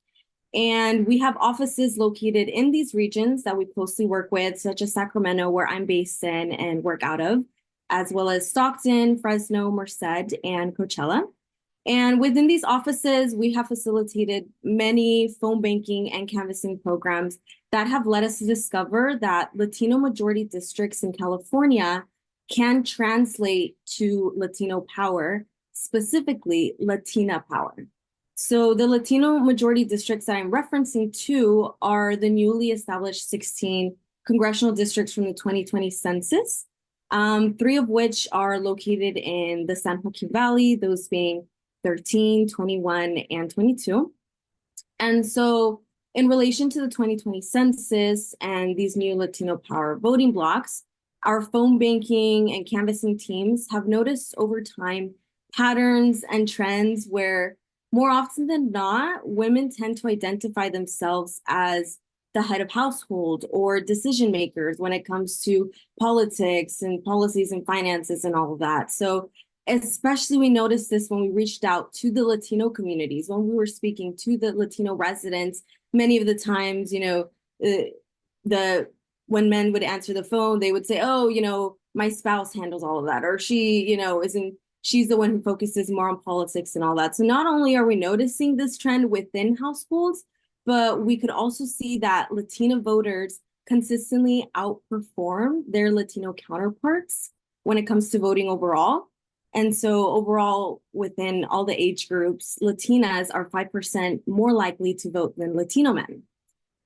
And we have offices located in these regions that we closely work with, such as Sacramento, where I'm based in and work out of, as well as Stockton, Fresno, Merced, and Coachella. And within these offices, we have facilitated many phone banking and canvassing programs that have led us to discover that Latino majority districts in California can translate to Latino power, specifically Latina power. So the Latino majority districts that I'm referencing to are the newly established 16 congressional districts from the 2020 census, 3 of which are located in the San Joaquin Valley, those being 13, 21, and 22. And so in relation to the 2020 census and these new Latino power voting blocks, our phone banking and canvassing teams have noticed over time patterns and trends where more often than not, women tend to identify themselves as the head of household or decision makers when it comes to politics and policies and finances and all of that. So especially we noticed this when we reached out to the Latino communities, when we were speaking to the Latino residents. Many of the times, when men would answer the phone, they would say, oh, my spouse handles all of that, or she, she's the one who focuses more on politics and all that. So not only are we noticing this trend within households, but we could also see that Latina voters consistently outperform their Latino counterparts when it comes to voting overall. And so overall, within all the age groups, Latinas are 5% more likely to vote than Latino men.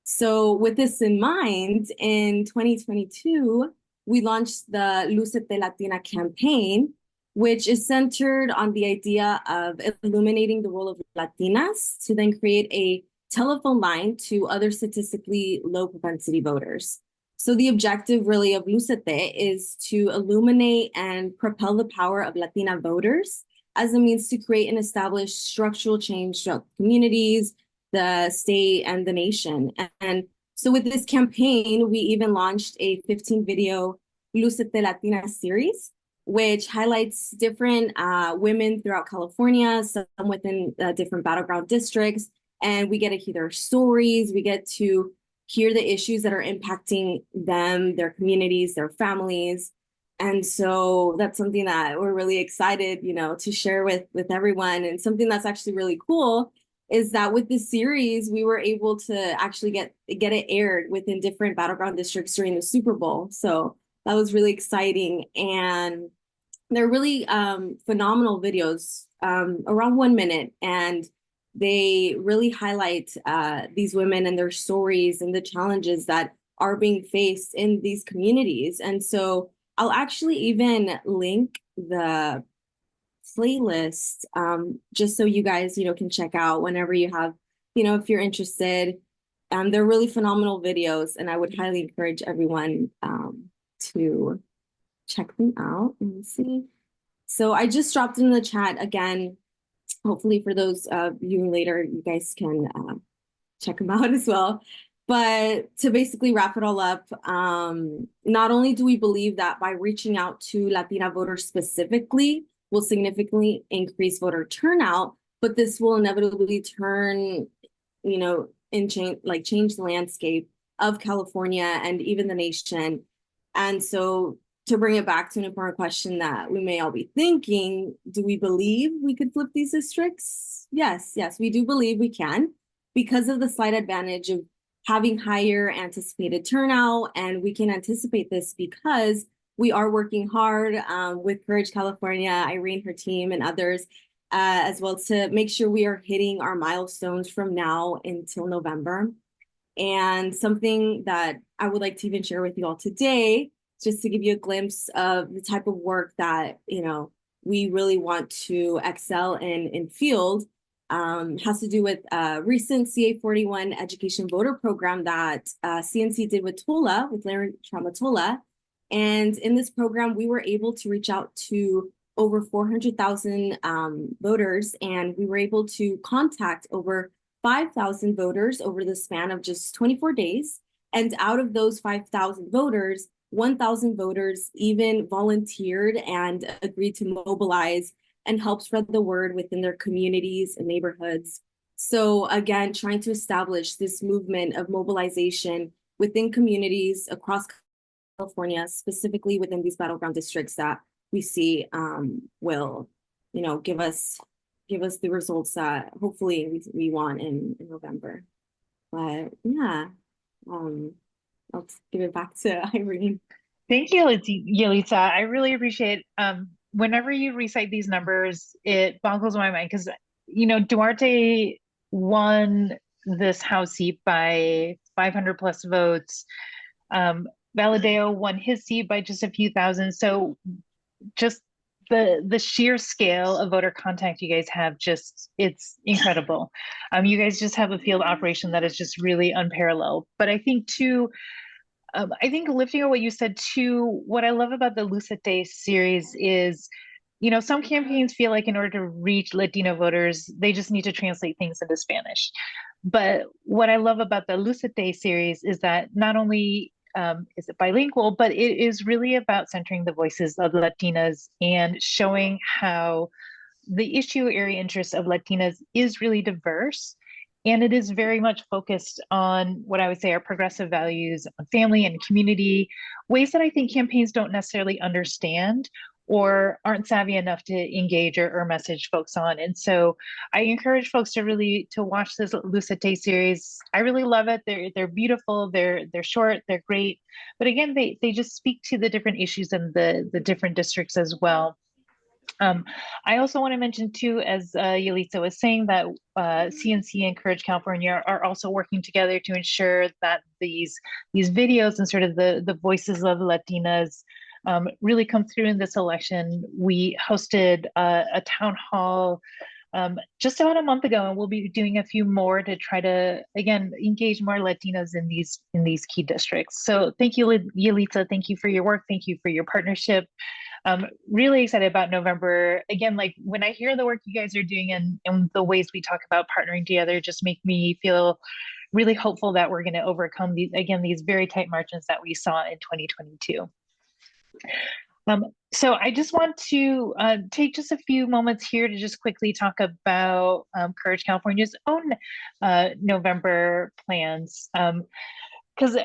So with this in mind, in 2022, we launched the Lucete Latina campaign, which is centered on the idea of illuminating the role of Latinas to then create a telephone line to other statistically low propensity voters. So the objective really of Lucete is to illuminate and propel the power of Latina voters as a means to create and establish structural change throughout communities, the state, and the nation. And so with this campaign, we even launched a 15-video Lucete Latina series, which highlights different women throughout California, some within different battleground districts. And we get to hear their stories. We get to hear the issues that are impacting them, their communities, their families. And so that's something that we're really excited, to share with everyone. And something that's actually really cool is that with the series, we were able to actually get it aired within different battleground districts during the Super Bowl. So that was really exciting. And they're really phenomenal videos, around 1 minute. And they really highlight these women and their stories and the challenges that are being faced in these communities. And so I'll actually even link the playlist, just so you guys, can check out whenever you have, if you're interested. They're really phenomenal videos, and I would highly encourage everyone to check them out. Let me see. So I just dropped in the chat again. Hopefully for those viewing later, you guys can check them out as well. But to basically wrap it all up, not only do we believe that by reaching out to Latina voters specifically will significantly increase voter turnout, but this will inevitably turn, and change the landscape of California and even the nation. And so to bring it back to an important question that we may all be thinking, do we believe we could flip these districts? Yes, we do believe we can, because of the slight advantage of having higher anticipated turnout. And we can anticipate this because we are working hard with Courage California, Irene, her team, and others as well, to make sure we are hitting our milestones from now until November. And something that I would like to even share with you all today, just to give you a glimpse of the type of work that, we really want to excel in field, has to do with a recent CA41 education voter program that CNC did with TOLA, with Larry Traumatola. And in this program, we were able to reach out to over 400,000 voters, and we were able to contact over 5,000 voters over the span of just 24 days. And out of those 5,000 voters, 1,000 voters even volunteered and agreed to mobilize and help spread the word within their communities and neighborhoods. So again, trying to establish this movement of mobilization within communities across California, specifically within these battleground districts that we see will, give us the results that hopefully we want in November. But yeah, I'll give it back to Irene. Thank you, Yelitza. I really appreciate whenever you recite these numbers, it boggles my mind because, Duarte won this House seat by 500 plus votes. Valadeo won his seat by just a few thousand. So just the sheer scale of voter contact you guys have, it's incredible. You guys just have a field operation that is just really unparalleled. But I think too, I think lifting on what you said too, what I love about the Lucete series is, some campaigns feel like in order to reach Latino voters, they just need to translate things into Spanish. But what I love about the Lucete series is that not only is it bilingual, but it is really about centering the voices of Latinas and showing how the issue area interest of Latinas is really diverse. And it is very much focused on what I would say are progressive values on family and community, ways that I think campaigns don't necessarily understand or aren't savvy enough to engage or message folks on. And so I encourage folks to watch this Lucete series. I really love it. They're beautiful, they're short, they're great. But again, they just speak to the different issues in the different districts as well. I also want to mention too, as Yelitza was saying, that CNC and Courage California are also working together to ensure that these videos and sort of the voices of Latinas really come through in this election. We hosted a town hall just about a month ago, and we'll be doing a few more to try to, again, engage more Latinas in these key districts. So thank you, Yelitza. Thank you for your work. Thank you for your partnership. Really excited about November. Again, like when I hear the work you guys are doing and the ways we talk about partnering together, just make me feel really hopeful that we're going to overcome these very tight margins that we saw in 2022. So I just want to take just a few moments here to just quickly talk about Courage California's own November plans. Because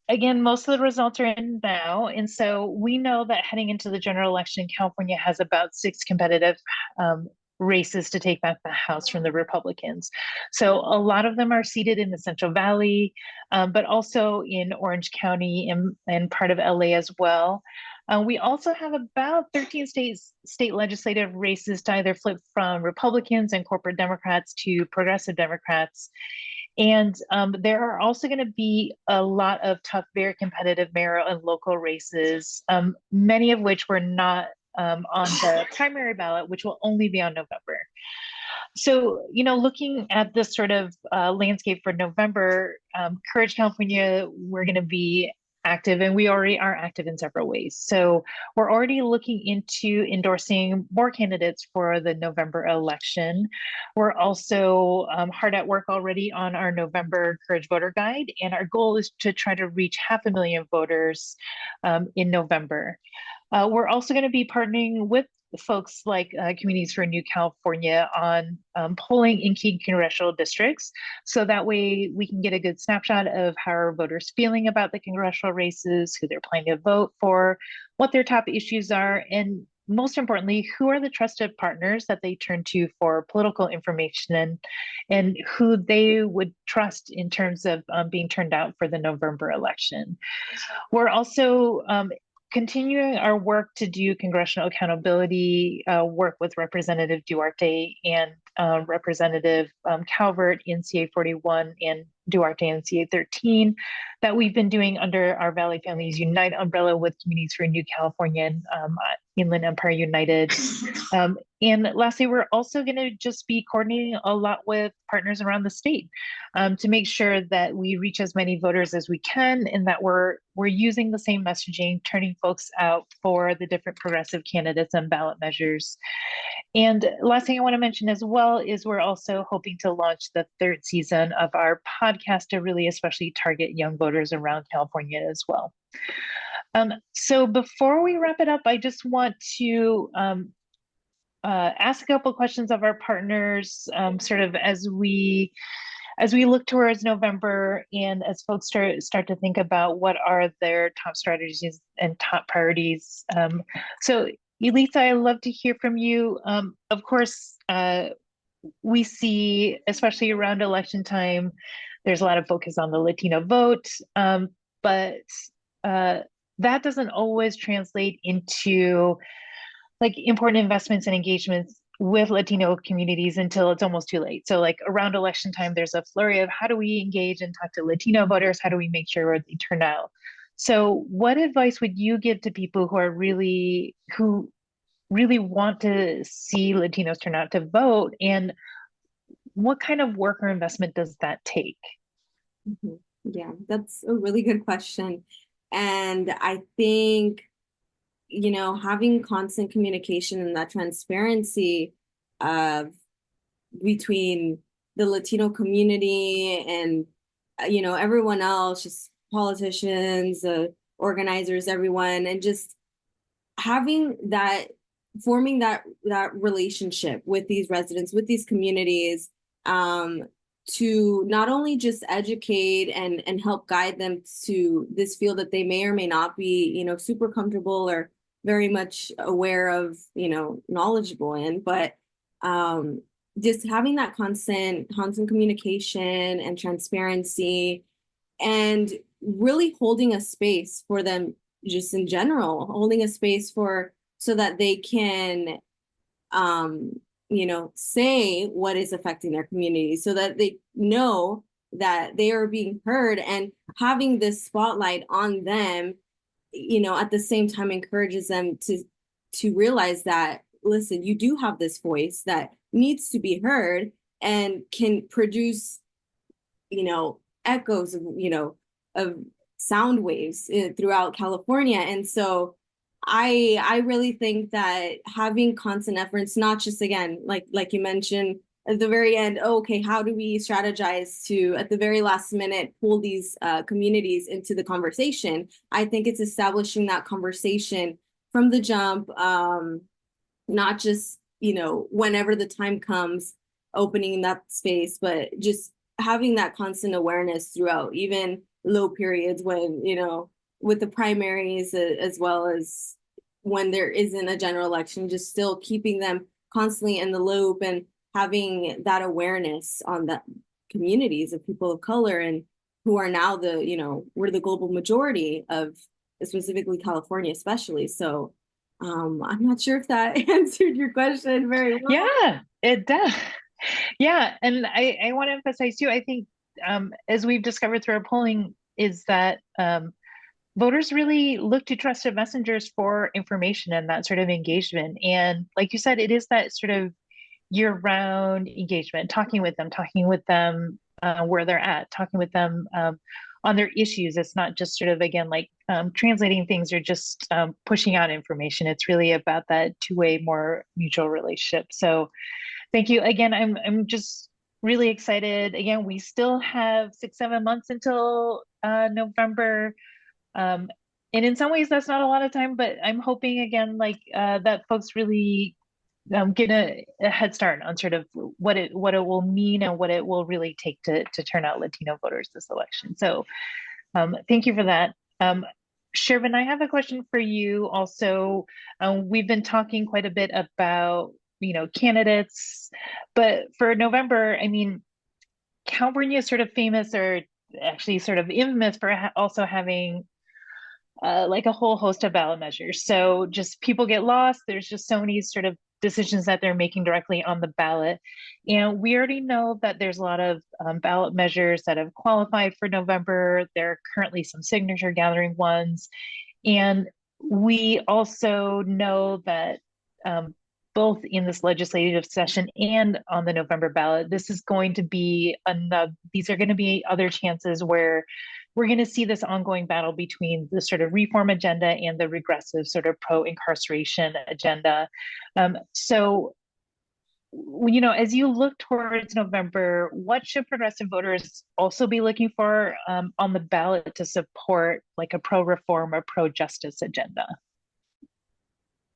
again, most of the results are in now. And so we know that heading into the general election, California has about 6 competitive races to take back the House from the Republicans. So a lot of them are seated in the Central Valley, but also in Orange County and part of LA as well. We also have about 13 state legislative races to either flip from Republicans and corporate Democrats to progressive Democrats. And there are also going to be a lot of tough, very competitive mayoral and local races, many of which were not on the primary ballot, which will only be on November. So, looking at this sort of landscape for November, Courage California, we're going to be active, and we already are active in several ways. So we're already looking into endorsing more candidates for the November election. We're also hard at work already on our November Courage Voter Guide, and our goal is to try to reach 500,000 voters in November. We're also going to be partnering with folks like Communities for a New California on polling in key congressional districts. So that way we can get a good snapshot of how our voters feeling about the congressional races, who they're planning to vote for, what their top issues are, and most importantly, who are the trusted partners that they turn to for political information and who they would trust in terms of being turned out for the November election. We're also continuing our work to do congressional accountability work with Representative Duarte and Representative Calvert in CA 41 and Duarte in CA 13 that we've been doing under our Valley Families Unite umbrella with Communities for a New California and Inland Empire United. And lastly, we're also going to just be coordinating a lot with partners around the state to make sure that we reach as many voters as we can and that we're using the same messaging, turning folks out for the different progressive candidates and ballot measures. And last thing I want to mention as well is we're also hoping to launch the 3rd season of our podcast to really especially target young voters around California as well. So before we wrap it up, I just want to ask a couple questions of our partners, sort of as we look towards November and as folks start to think about what are their top strategies and top priorities. So Elisa, I'd love to hear from you. Of course, we see, especially around election time, there's a lot of focus on the Latino vote, but that doesn't always translate into like important investments and engagements with Latino communities until it's almost too late. So like around election time, there's a flurry of how do we engage and talk to Latino voters? How do we make sure they turn out? So what advice would you give to people who really want to see Latinos turn out to vote? And what kind of work or investment does that take? Mm-hmm. Yeah, that's a really good question. And I think, having constant communication and that transparency between the Latino community and, everyone else, just politicians, organizers, everyone, and just forming that relationship with these residents, with these communities, to not only just educate and help guide them to this field that they may or may not be, super comfortable or very much aware of, knowledgeable in, but just having that constant communication and transparency and really holding a space for them just in general, holding a space so that they can, say what is affecting their community so that they know that they are being heard, and having this spotlight on them, at the same time encourages them to realize that, listen, you do have this voice that needs to be heard and can produce, echoes of sound waves throughout California. And so I really think that having constant efforts, not just, again, like you mentioned at the very end, okay, how do we strategize to, at the very last minute, pull these communities into the conversation? I think it's establishing that conversation from the jump, not just, whenever the time comes, opening that space, but just having that constant awareness throughout, even low periods when, with the primaries, as well as when there isn't a general election, just still keeping them constantly in the loop and having that awareness on the communities of people of color and who are now we're the global majority of specifically California, especially. So I'm not sure if that answered your question very well. Yeah, it does. Yeah, and I want to emphasize too, I think as we've discovered through our polling, is that voters really look to trusted messengers for information and that sort of engagement. And like you said, it is that sort of year-round engagement, talking with them where they're at, talking with them on their issues. It's not just sort of, again, like translating things or just pushing out information. It's really about that two-way, more mutual relationship. So thank you. Again, I'm just really excited. Again, we still have 6-7 months until November. And in some ways that's not a lot of time, but I'm hoping again, like that folks really get a head start on sort of what it will mean and what it will really take to turn out Latino voters this election. So thank you for that. Shervin, I have a question for you also. We've been talking quite a bit about, candidates, but for November, I mean, California is sort of famous, or actually sort of infamous for also having like a whole host of ballot measures. So just people get lost. There's just so many sort of decisions that they're making directly on the ballot. And we already know that there's a lot of ballot measures that have qualified for November. There are currently some signature gathering ones. And we also know that both in this legislative session and on the November ballot, this is going to be these are going to be other chances where we're going to see this ongoing battle between the sort of reform agenda and the regressive sort of pro-incarceration agenda. So, as you look towards November, what should progressive voters also be looking for on the ballot to support like a pro-reform or pro-justice agenda?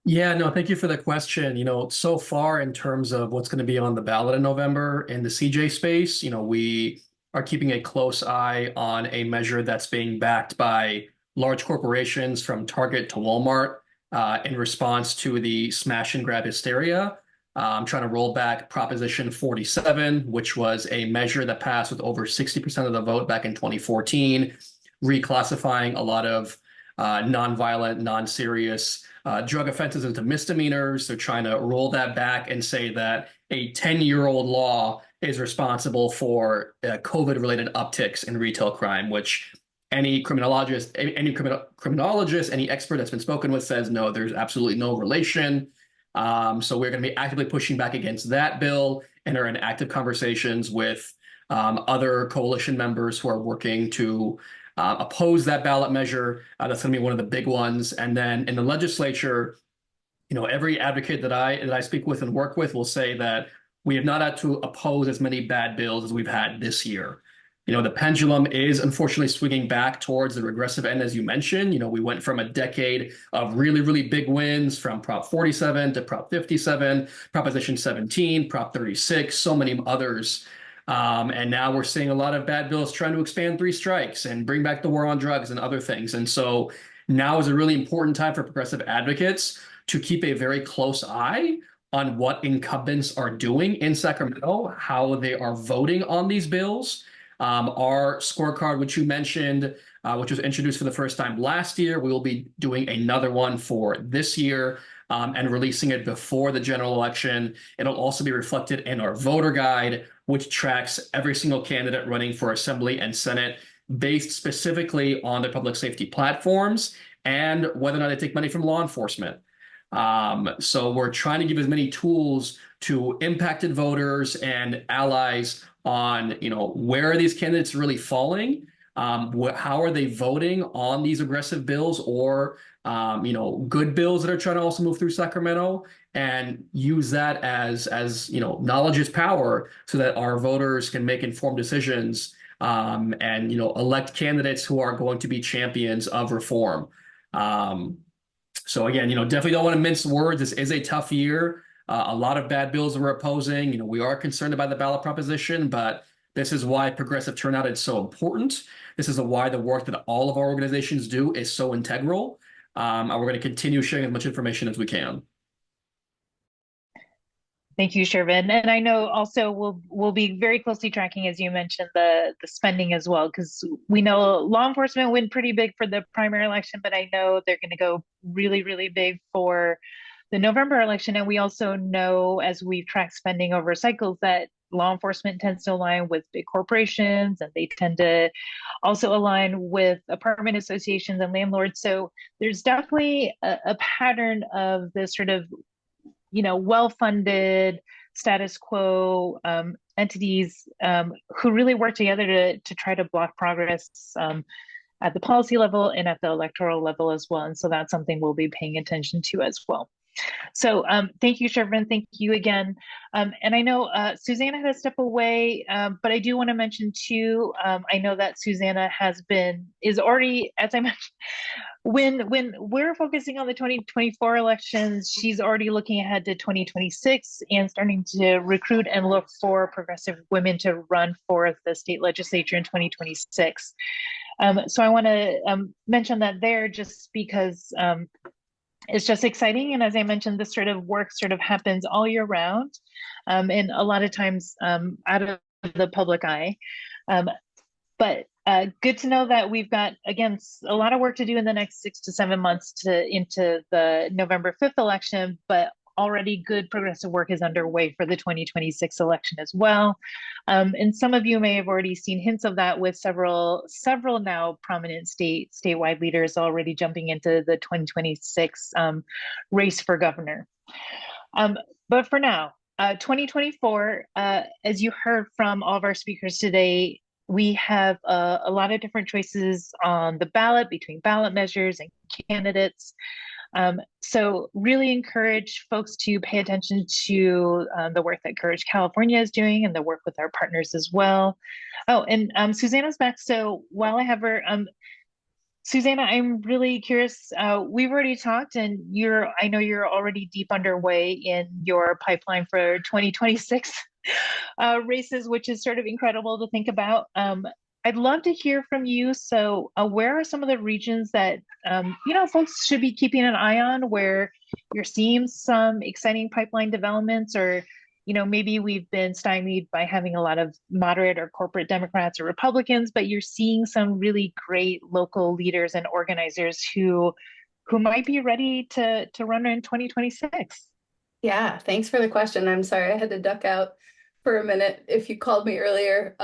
Yeah, no, thank you for the question. So far in terms of what's going to be on the ballot in November in the CJ space, we are keeping a close eye on a measure that's being backed by large corporations from Target to Walmart in response to the smash and grab hysteria. I'm trying to roll back Proposition 47, which was a measure that passed with over 60% of the vote back in 2014, reclassifying a lot of nonviolent, non-serious drug offenses into misdemeanors. They're trying to roll that back and say that a 10-year-old law is responsible for COVID-related upticks in retail crime, which any criminologist, any expert that's been spoken with says, no, there's absolutely no relation. So we're going to be actively pushing back against that bill and are in active conversations with other coalition members who are working to oppose that ballot measure. That's going to be one of the big ones. And then in the legislature, every advocate that I speak with and work with will say that we have not had to oppose as many bad bills as we've had this year. The pendulum is unfortunately swinging back towards the regressive end, as you mentioned. We went from a decade of really, really big wins from Prop 47 to Prop 57, Proposition 17, Prop 36, so many others. And now we're seeing a lot of bad bills trying to expand three strikes and bring back the war on drugs and other things. And so now is a really important time for progressive advocates to keep a very close eye on what incumbents are doing in Sacramento, how they are voting on these bills. Our scorecard, which you mentioned, which was introduced for the first time last year, we will be doing another one for this year and releasing it before the general election. It'll also be reflected in our voter guide, which tracks every single candidate running for Assembly and Senate based specifically on their public safety platforms and whether or not they take money from law enforcement. So we're trying to give as many tools to impacted voters and allies on, where are these candidates really falling? How are they voting on these aggressive bills or, good bills that are trying to also move through Sacramento, and use that as knowledge is power so that our voters can make informed decisions and, elect candidates who are going to be champions of reform. So again, definitely don't want to mince words. This is a tough year. A lot of bad bills we're opposing. We are concerned about the ballot proposition, but this is why progressive turnout is so important. This is why the work that all of our organizations do is so integral. And we're going to continue sharing as much information as we can. Thank you, Shervin. And I know also we'll be very closely tracking, as you mentioned, the spending as well, because we know law enforcement went pretty big for the primary election, but I know they're going to go really, really big for the November election. And we also know, as we've tracked spending over cycles, that law enforcement tends to align with big corporations, and they tend to also align with apartment associations and landlords. So there's definitely a pattern of this sort of, well-funded status quo entities who really work together to try to block progress at the policy level and at the electoral level as well. And so that's something we'll be paying attention to as well. So thank you, Shervin. Thank you again. And I know Susanna had to step away, but I do want to mention too, I know that Susanna is already, as I mentioned, when we're focusing on the 2024 elections, she's already looking ahead to 2026 and starting to recruit and look for progressive women to run for the state legislature in 2026. So I want to mention that there, just because it's just exciting. And as I mentioned, this sort of work sort of happens all year round, and a lot of times out of the public eye. But good to know that we've got, again, a lot of work to do in the next 6 to 7 months into the November 5th election, but already good progressive work is underway for the 2026 election as well. And some of you may have already seen hints of that with several now prominent statewide leaders already jumping into the 2026 race for governor. But for now, 2024, as you heard from all of our speakers today, we have a lot of different choices on the ballot between ballot measures and candidates. So really encourage folks to pay attention to the work that Courage California is doing and the work with our partners as well. Oh, and Susanna's back. So while I have her, Susanna, I'm really curious. We've already talked, and I know you're already deep underway in your pipeline for 2026 races, which is sort of incredible to think about. I'd love to hear from you. So where are some of the regions that, folks should be keeping an eye on, where you're seeing some exciting pipeline developments, or, maybe we've been stymied by having a lot of moderate or corporate Democrats or Republicans, but you're seeing some really great local leaders and organizers who might be ready to run in 2026. Yeah, thanks for the question. I'm sorry I had to duck out for a minute if you called me earlier.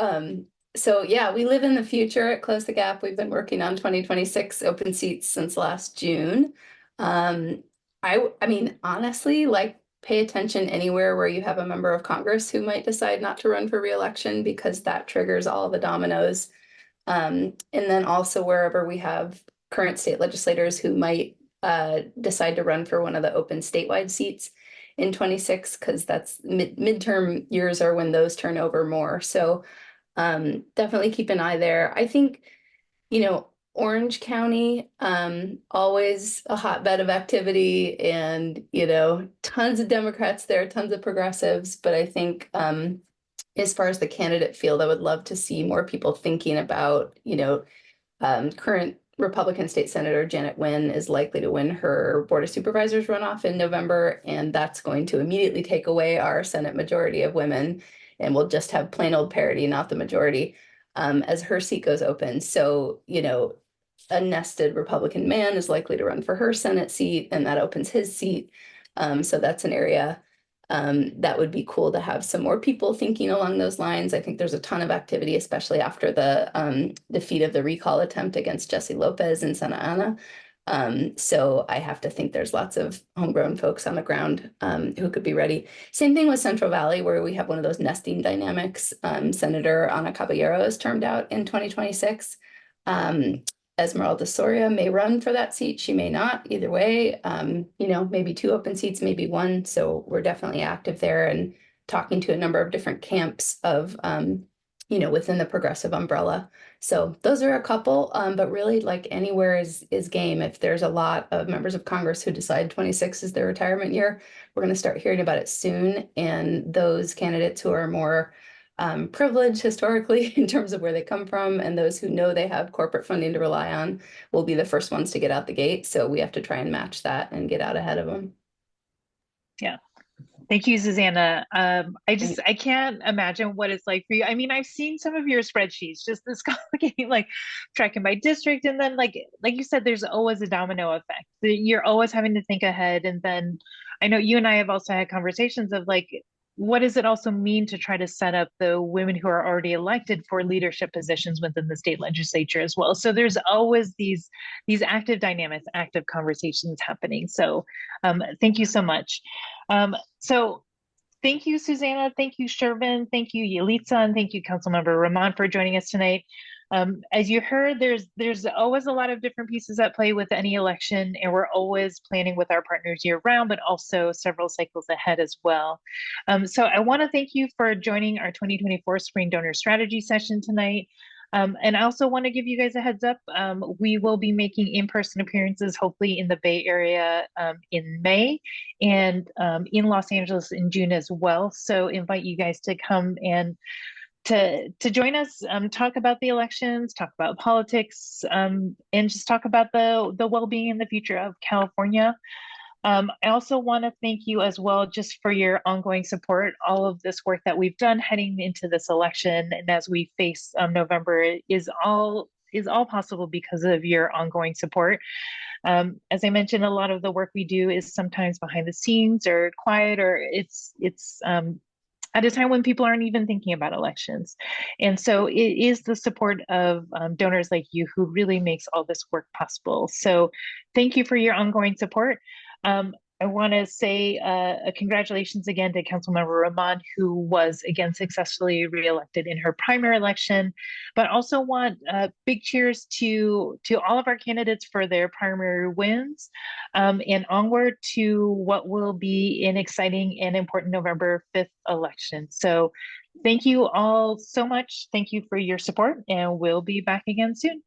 So yeah, we live in the future at Close the Gap. We've been working on 2026 open seats since last June. I mean, honestly, pay attention anywhere where you have a member of Congress who might decide not to run for re-election, because that triggers all the dominoes. And then also wherever we have current state legislators who might decide to run for one of the open statewide seats in 26, because that's midterm years are when those turn over more. So definitely keep an eye there. I think, Orange County, always a hotbed of activity, and, tons of Democrats there, tons of progressives. But I think as far as the candidate field, I would love to see more people thinking about, current Republican State Senator Janet Nguyen is likely to win her Board of Supervisors runoff in November, and that's going to immediately take away our Senate majority of women, and we'll just have plain old parity, not the majority, as her seat goes open. So, a nested Republican man is likely to run for her Senate seat, and that opens his seat. So that's an area that would be cool to have some more people thinking along those lines. I think there's a ton of activity, especially after the defeat of the recall attempt against Jesse Lopez in Santa Ana. So I have to think there's lots of homegrown folks on the ground who could be ready. Same thing with Central Valley, where we have one of those nesting dynamics. Senator Ana Caballero is termed out in 2026. Esmeralda Soria may run for that seat. She may not. Either way, maybe 2 open seats, maybe 1. So we're definitely active there and talking to a number of different camps of, within the progressive umbrella. So those are a couple, but really anywhere is game. If there's a lot of members of Congress who decide 26 is their retirement year, we're going to start hearing about it soon. And those candidates who are more privileged historically in terms of where they come from, and those who know they have corporate funding to rely on, will be the first ones to get out the gate. So we have to try and match that and get out ahead of them. Yeah. Thank you, Susanna. I can't imagine what it's like for you. I mean, I've seen some of your spreadsheets, just this complicated, like tracking by district, and then like you said, there's always a domino effect. You're always having to think ahead, and then I know you and I have also had conversations of like, what does it also mean to try to set up the women who are already elected for leadership positions within the state legislature as well? So there's always these active dynamics, active conversations happening. So thank you so much. So thank you, Susanna. Thank you, Shervin. Thank you, Yelitza, and thank you, Councilmember Rahman, for joining us tonight. As you heard, there's always a lot of different pieces at play with any election, and we're always planning with our partners year round, but also several cycles ahead as well. So I want to thank you for joining our 2024 Spring Donor Strategy session tonight. And I also want to give you guys a heads up. We will be making in-person appearances, hopefully in the Bay Area in May and in Los Angeles in June as well. So invite you guys to come and to join us, talk about the elections, talk about politics, and just talk about the well-being and the future of California. I also want to thank you as well just for your ongoing support. All of this work that we've done heading into this election and as we face November is all possible because of your ongoing support. As I mentioned, a lot of the work we do is sometimes behind the scenes or quiet, or it's at a time when people aren't even thinking about elections. And so it is the support of donors like you who really makes all this work possible. So thank you for your ongoing support. I want to say congratulations again to Councilmember Rahman, who was again successfully reelected in her primary election, but also want big cheers to all of our candidates for their primary wins, and onward to what will be an exciting and important November 5th election. So thank you all so much. Thank you for your support, and we'll be back again soon.